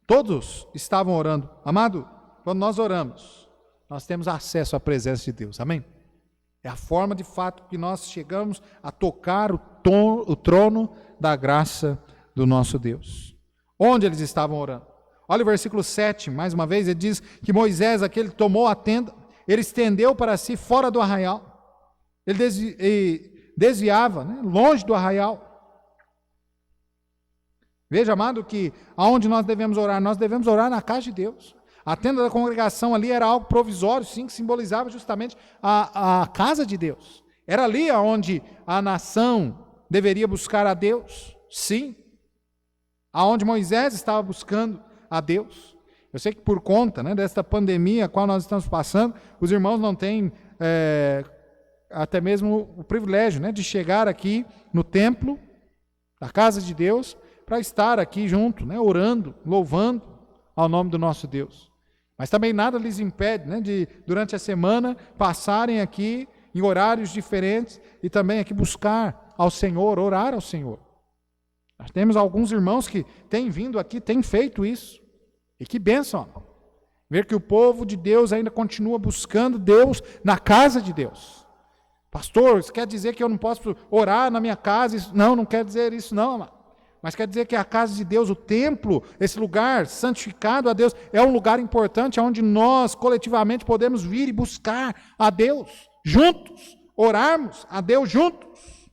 Todos estavam orando. Amado, quando nós oramos, nós temos acesso à presença de Deus. Amém? É a forma de fato que nós chegamos a tocar o trono da graça do nosso Deus. Onde eles estavam orando? Olha o versículo 7, mais uma vez, ele diz que Moisés, aquele que tomou a tenda, ele estendeu para si fora do arraial. Ele desviava, né, longe do arraial. Veja, amado, que aonde nós devemos orar na casa de Deus. A tenda da congregação ali era algo provisório, sim, que simbolizava justamente a casa de Deus. Era ali onde a nação deveria buscar a Deus, sim. Aonde Moisés estava buscando a Deus. Eu sei que por conta, né, desta pandemia a qual nós estamos passando, os irmãos não têm até mesmo o privilégio, né, de chegar aqui no templo da casa de Deus para estar aqui junto, né, orando, louvando ao nome do nosso Deus. Mas também nada lhes impede, né, de durante a semana passarem aqui em horários diferentes e também aqui buscar ao Senhor, orar ao Senhor. Nós temos alguns irmãos que têm vindo aqui, têm feito isso. E que bênção, ver que o povo de Deus ainda continua buscando Deus na casa de Deus. Pastor, isso quer dizer que eu não posso orar na minha casa? Não quer dizer isso não, amado. Mas quer dizer que a casa de Deus, o templo, esse lugar santificado a Deus, é um lugar importante onde nós coletivamente podemos vir e buscar a Deus juntos, orarmos a Deus juntos.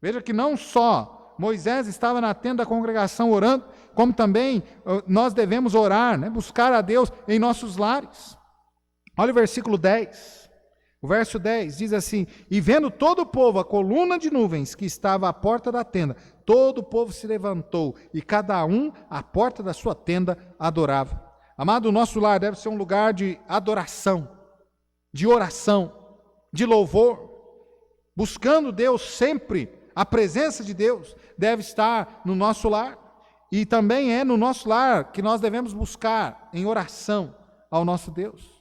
Veja que não só Moisés estava na tenda da congregação orando, como também nós devemos orar, né, buscar a Deus em nossos lares. Olha o versículo 10. O verso 10 diz assim: e vendo todo o povo a coluna de nuvens que estava à porta da tenda, todo o povo se levantou e cada um à porta da sua tenda adorava. Amado, o nosso lar deve ser um lugar de adoração, de oração, de louvor, buscando Deus sempre. A presença de Deus deve estar no nosso lar e também é no nosso lar que nós devemos buscar em oração ao nosso Deus.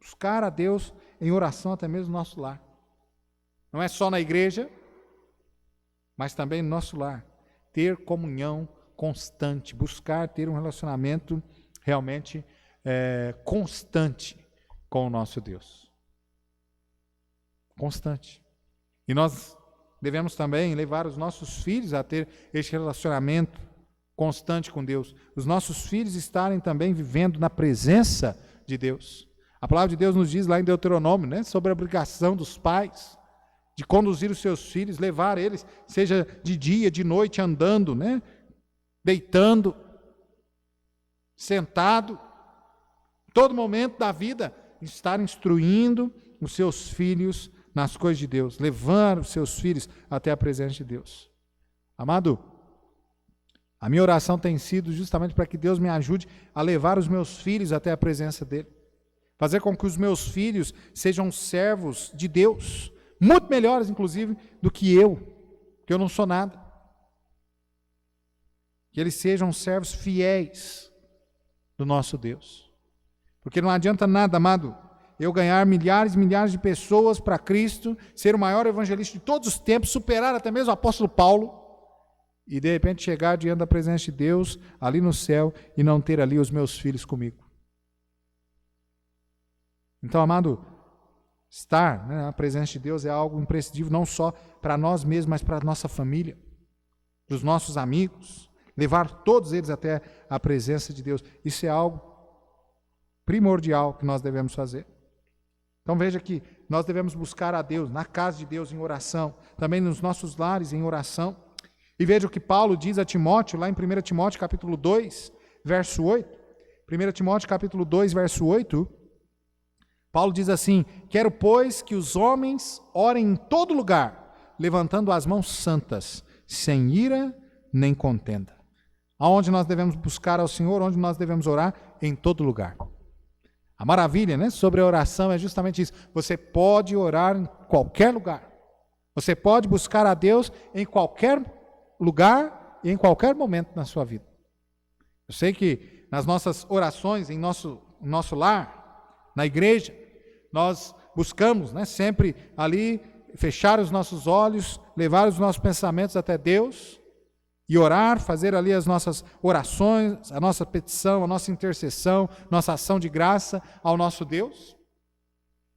Buscar a Deus em oração até mesmo no nosso lar. Não é só na igreja, mas também no nosso lar. Ter comunhão constante, buscar ter um relacionamento realmente constante com o nosso Deus. Constante. E nós devemos também levar os nossos filhos a ter este relacionamento constante com Deus. Os nossos filhos estarem também vivendo na presença de Deus. A palavra de Deus nos diz lá em Deuteronômio, né, sobre a obrigação dos pais de conduzir os seus filhos, levar eles, seja de dia, de noite, andando, né, deitando, sentado, todo momento da vida, estar instruindo os seus filhos nas coisas de Deus, levar os seus filhos até a presença de Deus. Amado, a minha oração tem sido justamente para que Deus me ajude a levar os meus filhos até a presença dEle. Fazer com que os meus filhos sejam servos de Deus, muito melhores, inclusive, do que eu não sou nada. Que eles sejam servos fiéis do nosso Deus. Porque não adianta nada, amado, eu ganhar milhares e milhares de pessoas para Cristo, ser o maior evangelista de todos os tempos, superar até mesmo o apóstolo Paulo, e de repente chegar diante da presença de Deus, ali no céu, e não ter ali os meus filhos comigo. Então, amado, estar, né, na presença de Deus é algo imprescindível, não só para nós mesmos, mas para a nossa família, para os nossos amigos, levar todos eles até a presença de Deus. Isso é algo primordial que nós devemos fazer. Então veja que nós devemos buscar a Deus, na casa de Deus em oração, também nos nossos lares em oração. E veja o que Paulo diz a Timóteo, lá em 1 Timóteo capítulo 2, verso 8. 1 Timóteo capítulo 2, verso 8, Paulo diz assim: quero, pois, que os homens orem em todo lugar, levantando as mãos santas, sem ira nem contenda. Aonde nós devemos buscar ao Senhor, onde nós devemos orar? Em todo lugar. A maravilha, né, sobre a oração é justamente isso. Você pode orar em qualquer lugar. Você pode buscar a Deus em qualquer lugar e em qualquer momento na sua vida. Eu sei que nas nossas orações, em nosso lar, na igreja, nós buscamos, né, sempre ali fechar os nossos olhos, levar os nossos pensamentos até Deus e orar, fazer ali as nossas orações, a nossa petição, a nossa intercessão, nossa ação de graça ao nosso Deus.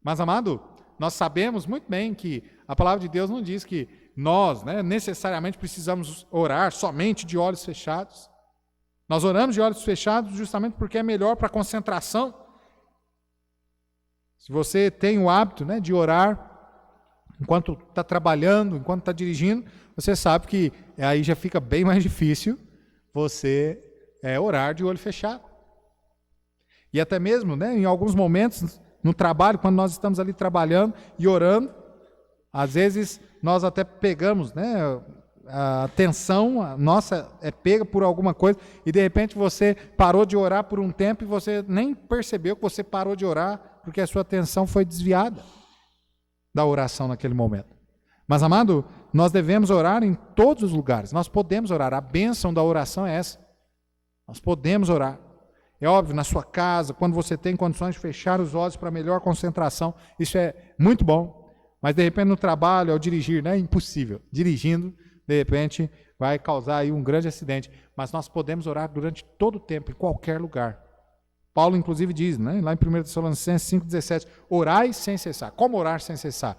Mas, amado, nós sabemos muito bem que a palavra de Deus não diz que nós, né, necessariamente precisamos orar somente de olhos fechados. Nós oramos de olhos fechados justamente porque é melhor para a concentração. Se você tem o hábito, né, de orar enquanto está trabalhando, enquanto está dirigindo, você sabe que aí já fica bem mais difícil você orar de olho fechado. E até mesmo, né, em alguns momentos no trabalho, quando nós estamos ali trabalhando e orando, às vezes nós até pegamos, né, a atenção nossa é pega por alguma coisa e de repente você parou de orar por um tempo e você nem percebeu que você parou de orar porque a sua atenção foi desviada da oração naquele momento. Mas, amado, nós devemos orar em todos os lugares. Nós podemos orar. A bênção da oração é essa. Nós podemos orar. É óbvio, na sua casa, quando você tem condições de fechar os olhos para melhor concentração, isso é muito bom. Mas, de repente, no trabalho, ao dirigir, né, é impossível. Dirigindo, de repente, vai causar aí um grande acidente. Mas nós podemos orar durante todo o tempo, em qualquer lugar. Paulo, inclusive, diz, né, lá em 1 Tessalonicenses 5,17, orai sem cessar. Como orar sem cessar?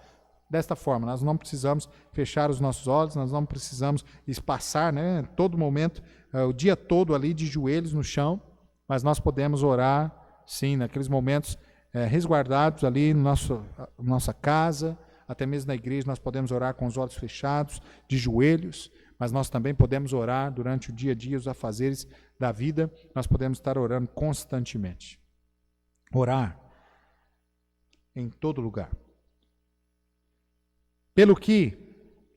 Desta forma, nós não precisamos fechar os nossos olhos, nós não precisamos passar, né, todo momento, o dia todo ali de joelhos no chão, mas nós podemos orar, sim, naqueles momentos resguardados ali na nossa casa, até mesmo na igreja nós podemos orar com os olhos fechados, de joelhos, mas nós também podemos orar durante o dia a dia, os afazeres da vida, nós podemos estar orando constantemente. Orar em todo lugar. Pelo que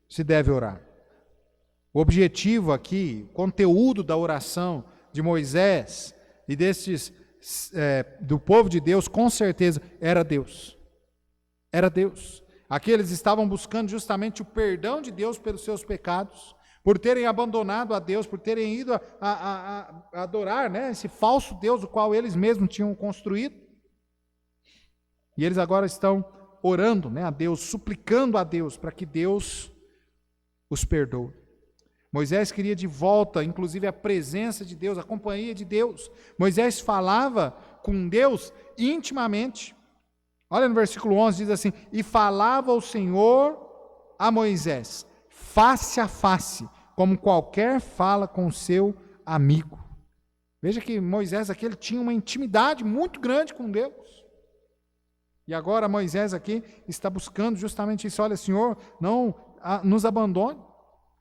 se deve orar? O objetivo aqui, o conteúdo da oração de Moisés e do povo de Deus, com certeza, era Deus. Era Deus. Aqui eles estavam buscando justamente o perdão de Deus pelos seus pecados, por terem abandonado a Deus, por terem ido a adorar, né, esse falso Deus, o qual eles mesmos tinham construído. E eles agora estão orando, né, a Deus, suplicando a Deus para que Deus os perdoe. Moisés queria de volta, inclusive, a presença de Deus, a companhia de Deus. Moisés falava com Deus intimamente. Olha no versículo 11, diz assim: e falava o Senhor a Moisés, face a face, como qualquer fala com seu amigo. Veja que Moisés aqui ele tinha uma intimidade muito grande com Deus. E agora Moisés aqui está buscando justamente isso. Olha, Senhor, não nos abandone.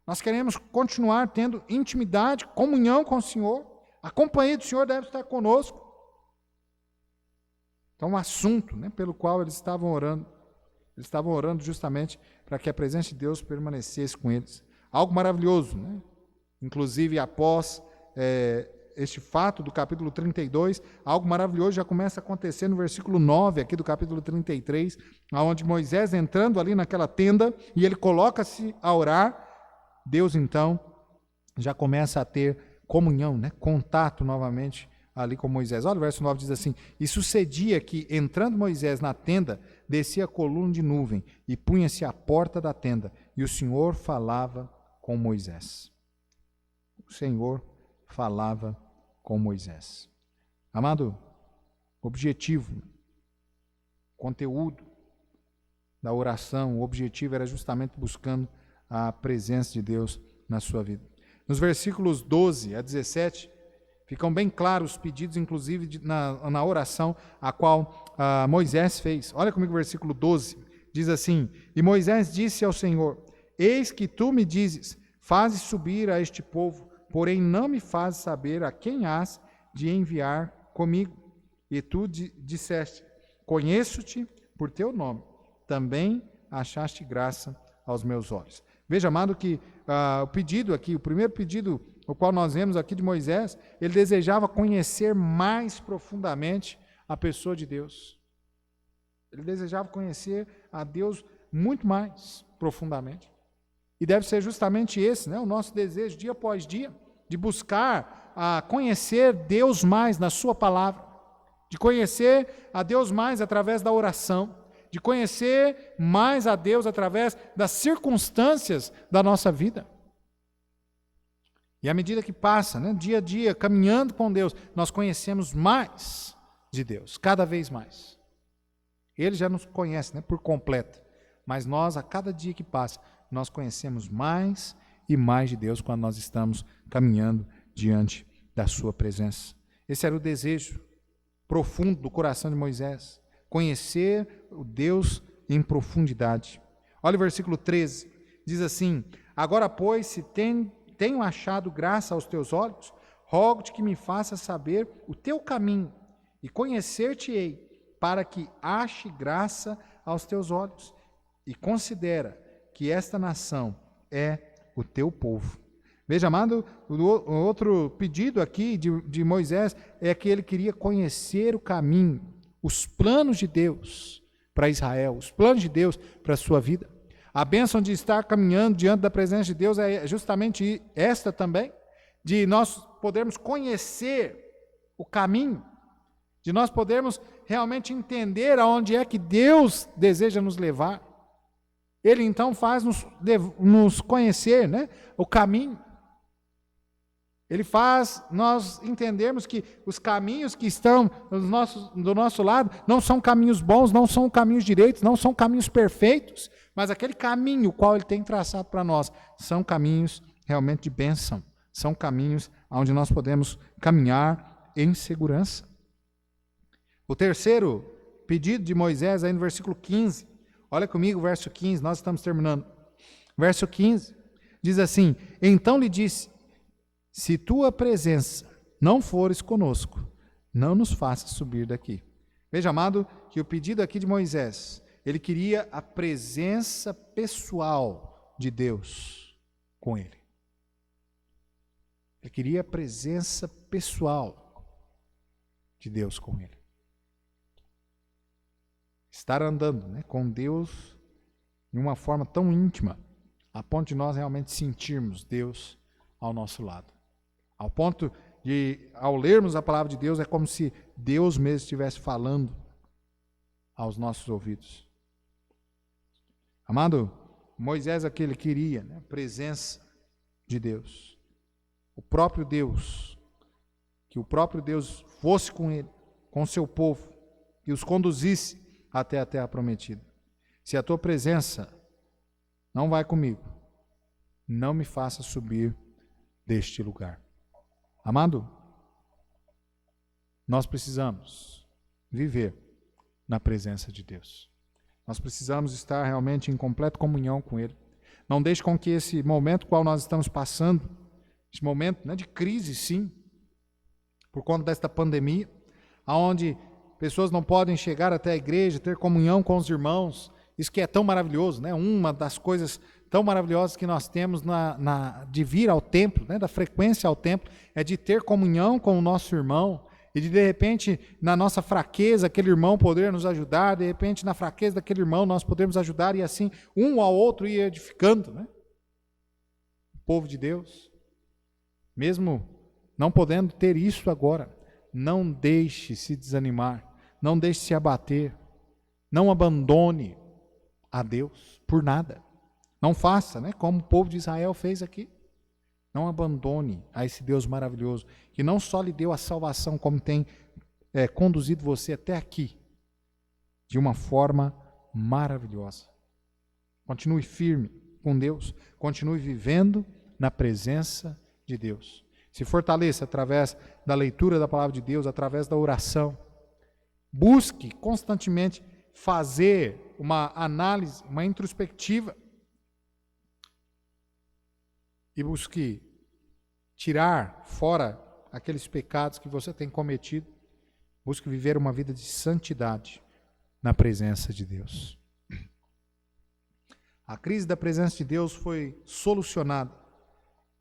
Nós queremos continuar tendo intimidade, comunhão com o Senhor. A companhia do Senhor deve estar conosco. Então, o assunto, né, pelo qual eles estavam orando justamente para que a presença de Deus permanecesse com eles. Algo maravilhoso, né? Inclusive após este fato do capítulo 32, algo maravilhoso já começa a acontecer no versículo 9 aqui do capítulo 33, onde Moisés entrando ali naquela tenda e ele coloca-se a orar, Deus então já começa a ter comunhão, né? Contato novamente ali com Moisés. Olha o verso 9, diz assim: e sucedia que, entrando Moisés na tenda, descia a coluna de nuvem e punha-se à porta da tenda, e o Senhor falava com Moisés. O Senhor falava com Moisés. Amado, objetivo, conteúdo da oração, o objetivo era justamente buscando a presença de Deus na sua vida. Nos versículos 12 a 17, ficam bem claros os pedidos, inclusive na oração a qual Moisés fez. Olha comigo o versículo 12, diz assim: e Moisés disse ao Senhor: eis que tu me dizes, Faze subir a este povo, porém não me fazes saber a quem hás de enviar comigo. E tu disseste, conheço-te por teu nome, também achaste graça aos meus olhos. Veja, amado, que o pedido aqui, o primeiro pedido, o qual nós vemos aqui de Moisés, ele desejava conhecer mais profundamente a pessoa de Deus. Ele desejava conhecer a Deus muito mais profundamente. E deve ser justamente esse, né, o nosso desejo, dia após dia, de buscar conhecer Deus mais na sua palavra, de conhecer a Deus mais através da oração, de conhecer mais a Deus através das circunstâncias da nossa vida. E à medida que passa, né, dia a dia, caminhando com Deus, nós conhecemos mais de Deus, cada vez mais. Ele já nos conhece, né, por completo, mas nós, a cada dia que passa, nós conhecemos mais e mais de Deus quando nós estamos caminhando diante da sua presença. Esse era o desejo profundo do coração de Moisés, conhecer o Deus em profundidade. Olha o versículo 13, diz assim, agora, pois, se tenho achado graça aos teus olhos, rogo-te que me faças saber o teu caminho e conhecer-te-ei, para que ache graça aos teus olhos, e considera que esta nação é o teu povo. Veja, amado, o outro pedido aqui de Moisés é que ele queria conhecer o caminho, os planos de Deus para Israel, os planos de Deus para a sua vida. A bênção de estar caminhando diante da presença de Deus é justamente esta também, de nós podermos conhecer o caminho, de nós podermos realmente entender aonde é que Deus deseja nos levar. Ele então faz nos conhecer, né, o caminho. Ele faz nós entendermos que os caminhos que estão do nosso lado não são caminhos bons, não são caminhos direitos, não são caminhos perfeitos, mas aquele caminho o qual Ele tem traçado para nós são caminhos realmente de bênção, são caminhos onde nós podemos caminhar em segurança. O terceiro pedido de Moisés, aí no versículo 15, olha comigo o verso 15, nós estamos terminando. Verso 15, diz assim, então lhe disse, se tua presença não fores conosco, não nos faças subir daqui. Veja, amado, que o pedido aqui de Moisés, ele queria a presença pessoal de Deus com ele. Ele queria a presença pessoal de Deus com ele. Estar andando, né, com Deus de uma forma tão íntima, a ponto de nós realmente sentirmos Deus ao nosso lado. Ao ponto de, ao lermos a palavra de Deus, é como se Deus mesmo estivesse falando aos nossos ouvidos. Amado, Moisés aqui ele queria, né, a presença de Deus. O próprio Deus, que o próprio Deus fosse com ele, com o seu povo, que os conduzisse até a terra prometida. Se a tua presença não vai comigo, não me faça subir deste lugar. Amado, nós precisamos viver na presença de Deus. Nós precisamos estar realmente em completa comunhão com Ele. Não deixe com que esse momento qual nós estamos passando, esse momento, né, de crise, sim, por conta desta pandemia, onde pessoas não podem chegar até a igreja, ter comunhão com os irmãos, isso que é tão maravilhoso, né? Uma das coisas tão maravilhosas que nós temos de vir ao templo, né? Da frequência ao templo, é de ter comunhão com o nosso irmão, e de repente, na nossa fraqueza, aquele irmão poder nos ajudar, de repente, na fraqueza daquele irmão, nós podemos ajudar, e assim, um ao outro ir edificando, né? O povo de Deus, mesmo não podendo ter isso agora, não deixe se desanimar, não deixe se abater, não abandone a Deus por nada. Não faça, né, como o povo de Israel fez aqui. Não abandone a esse Deus maravilhoso, que não só lhe deu a salvação, como tem conduzido você até aqui, de uma forma maravilhosa. Continue firme com Deus, continue vivendo na presença de Deus. Se fortaleça através da leitura da palavra de Deus, através da oração. Busque constantemente fazer uma análise, uma introspectiva. e busque tirar fora aqueles pecados que você tem cometido. Busque viver uma vida de santidade na presença de Deus. A crise da presença de Deus foi solucionada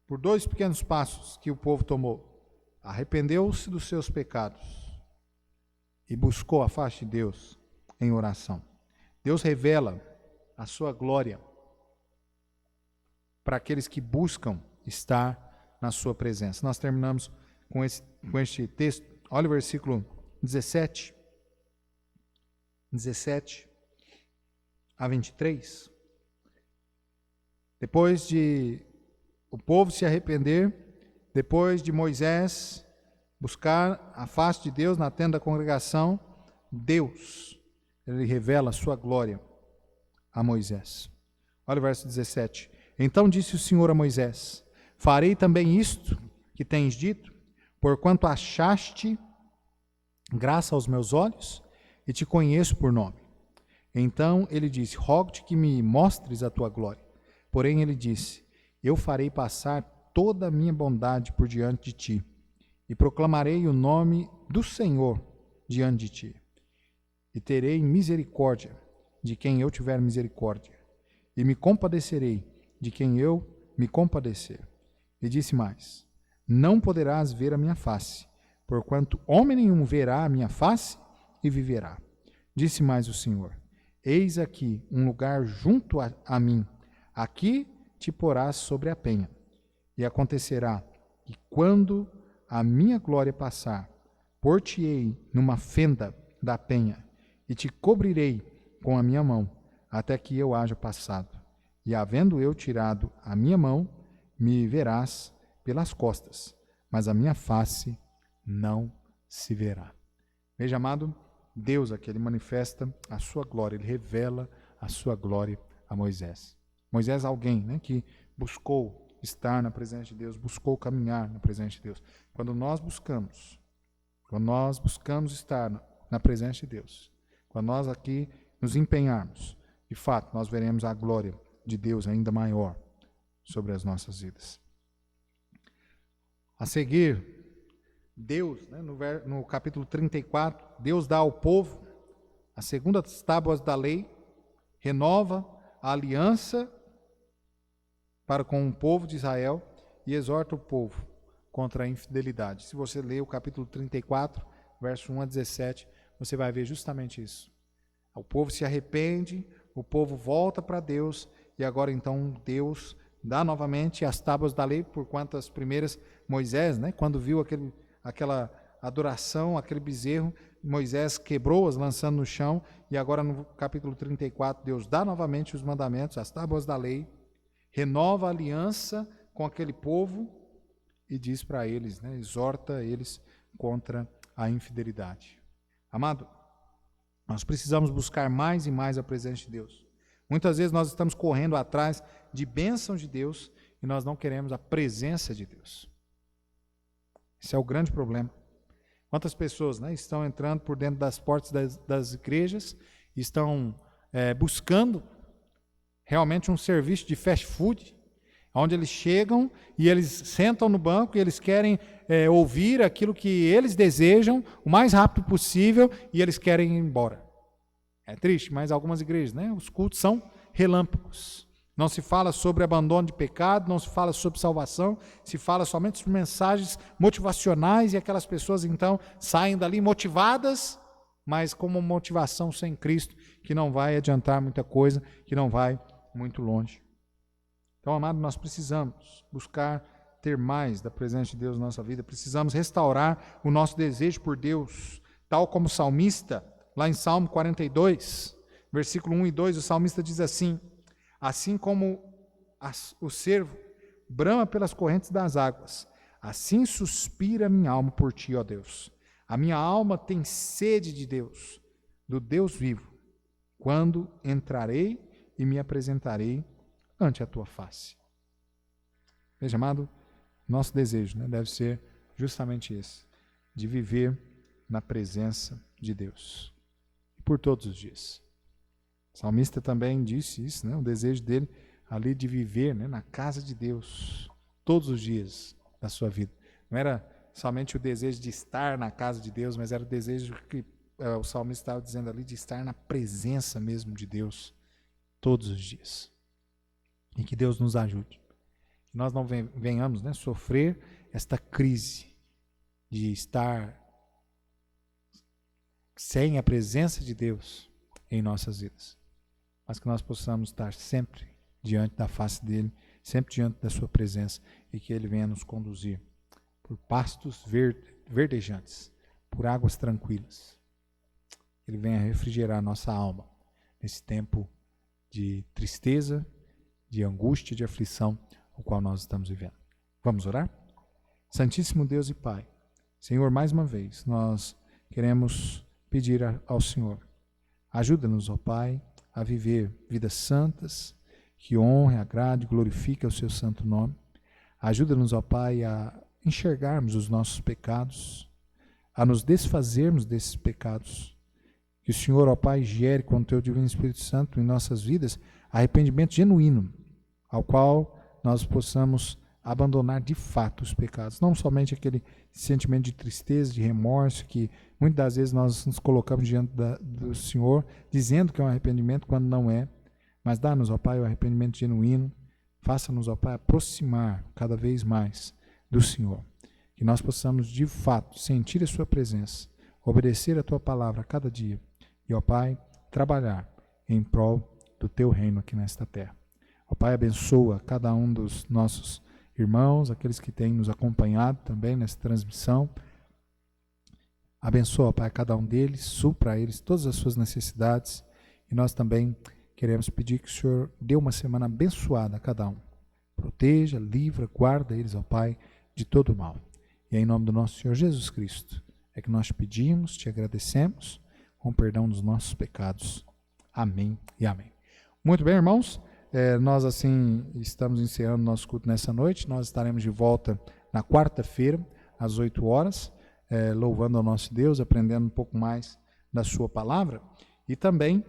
por 2 pequenos passos que o povo tomou. Arrependeu-se dos seus pecados e buscou a face de Deus em oração. Deus revela a sua glória para aqueles que buscam estar na sua presença. Nós terminamos com este texto. Olha o versículo 17 a 23. Depois de o povo se arrepender, depois de Moisés buscar a face de Deus na tenda da congregação, Deus, ele revela a sua glória a Moisés. Olha o verso 17. Então disse o Senhor a Moisés: farei também isto que tens dito, porquanto achaste graça aos meus olhos e te conheço por nome. Então ele disse: rogo-te que me mostres a tua glória. Porém ele disse: eu farei passar toda a minha bondade por diante de ti, e proclamarei o nome do Senhor diante de ti. E terei misericórdia de quem eu tiver misericórdia, e me compadecerei de quem eu me compadecer. E disse mais: não poderás ver a minha face, porquanto homem nenhum verá a minha face e viverá. Disse mais o Senhor: eis aqui um lugar junto a mim, aqui te porás sobre a penha. E acontecerá que quando a minha glória passar, pôr-te-ei numa fenda da penha, e te cobrirei com a minha mão, até que eu haja passado. E havendo eu tirado a minha mão, me verás pelas costas, mas a minha face não se verá. Veja, amado, Deus aqui, ele manifesta a sua glória, ele revela a sua glória a Moisés. Moisés é alguém, né, que buscou estar na presença de Deus, buscou caminhar na presença de Deus. Quando nós buscamos estar na presença de Deus, quando nós aqui nos empenharmos, de fato, nós veremos a glória de Deus ainda maior sobre as nossas vidas. A seguir, Deus, né, no capítulo 34, Deus dá ao povo as segundas tábuas da lei, renova a aliança para com o povo de Israel e exorta o povo contra a infidelidade. Se você ler o capítulo 34, verso 1 a 17, você vai ver justamente isso. O povo se arrepende, o povo volta para Deus, e agora então Deus dá novamente as tábuas da lei, porquanto as primeiras, Moisés, né, quando viu aquela adoração, aquele bezerro, Moisés quebrou-as lançando no chão, e agora no capítulo 34 Deus dá novamente os mandamentos, as tábuas da lei, renova a aliança com aquele povo e diz para eles, né, exorta eles contra a infidelidade. Amado, nós precisamos buscar mais e mais a presença de Deus. Muitas vezes nós estamos correndo atrás de bênçãos de Deus e nós não queremos a presença de Deus. Esse é o grande problema. Quantas pessoas, né, estão entrando por dentro das portas das igrejas, estão buscando realmente um serviço de fast food, onde eles chegam e eles sentam no banco e eles querem ouvir aquilo que eles desejam o mais rápido possível e eles querem ir embora. É triste, mas algumas igrejas, né, os cultos são relâmpagos. Não se fala sobre abandono de pecado, não se fala sobre salvação, se fala somente sobre mensagens motivacionais e aquelas pessoas então saem dali motivadas, mas com uma motivação sem Cristo, que não vai adiantar muita coisa, que não vai muito longe. Então, amado, nós precisamos buscar ter mais da presença de Deus na nossa vida, precisamos restaurar o nosso desejo por Deus, tal como o salmista, lá em Salmo 42, versículo 1 e 2, o salmista diz assim: assim como o cervo brama pelas correntes das águas, assim suspira minha alma por ti, ó Deus. A minha alma tem sede de Deus, do Deus vivo. Quando entrarei e me apresentarei ante a tua face. Veja, amado, nosso desejo, né, deve ser justamente esse, de viver na presença de Deus, por todos os dias. O salmista também disse isso, né, o desejo dele ali de viver, né, na casa de Deus, todos os dias da sua vida. Não era somente o desejo de estar na casa de Deus, mas era o desejo que o salmista estava dizendo ali, de estar na presença mesmo de Deus todos os dias. E que Deus nos ajude. Que nós não venhamos, né, sofrer esta crise de estar sem a presença de Deus em nossas vidas. Mas que nós possamos estar sempre diante da face dele, sempre diante da sua presença, e que ele venha nos conduzir por pastos verdejantes, por águas tranquilas. Ele venha refrigerar a nossa alma nesse tempo de tristeza, de angústia, de aflição, o qual nós estamos vivendo. Vamos orar? Santíssimo Deus e Pai, Senhor, mais uma vez, nós queremos pedir ao Senhor, ajuda-nos, ó Pai, a viver vidas santas, que honre, agrade, glorifique o seu santo nome. Ajuda-nos, ó Pai, a enxergarmos os nossos pecados, a nos desfazermos desses pecados. Que o Senhor, ó Pai, gere com o Teu Divino Espírito Santo em nossas vidas arrependimento genuíno, ao qual nós possamos abandonar de fato os pecados. Não somente aquele sentimento de tristeza, de remorso, que muitas das vezes nós nos colocamos diante do Senhor, dizendo que é um arrependimento quando não é. Mas dá-nos, ó Pai, o arrependimento genuíno. Faça-nos, ó Pai, aproximar cada vez mais do Senhor. Que nós possamos, de fato, sentir a Sua presença, obedecer a Tua palavra a cada dia. E, ó Pai, trabalhar em prol do Teu reino aqui nesta terra. Ó Pai, abençoa cada um dos nossos irmãos, aqueles que têm nos acompanhado também nessa transmissão. Abençoa, ó Pai, cada um deles, supra a eles todas as suas necessidades. E nós também queremos pedir que o Senhor dê uma semana abençoada a cada um. Proteja, livra, guarda eles, ó Pai, de todo o mal. E é em nome do nosso Senhor Jesus Cristo é que nós te pedimos, te agradecemos, com perdão dos nossos pecados. Amém e amém. Muito bem, irmãos. Nós assim estamos encerrando nosso culto nessa noite. Nós estaremos de volta na quarta-feira, às 8 horas, louvando ao nosso Deus, aprendendo um pouco mais da sua palavra. E também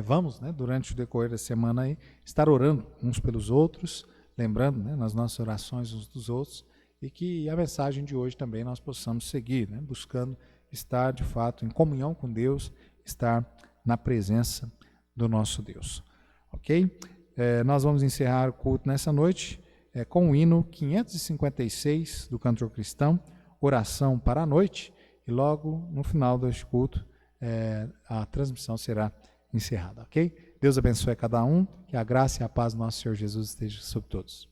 vamos, né, durante o decorrer da semana, aí, estar orando uns pelos outros, lembrando, né, nas nossas orações uns dos outros, e que a mensagem de hoje também nós possamos seguir, né, buscando estar de fato em comunhão com Deus, estar na presença do nosso Deus. Ok? Nós vamos encerrar o culto nessa noite com o hino 556 do cantor cristão, Oração para a Noite, e logo no final deste culto a transmissão será encerrada. Ok? Deus abençoe a cada um, que a graça e a paz do nosso Senhor Jesus esteja sobre todos.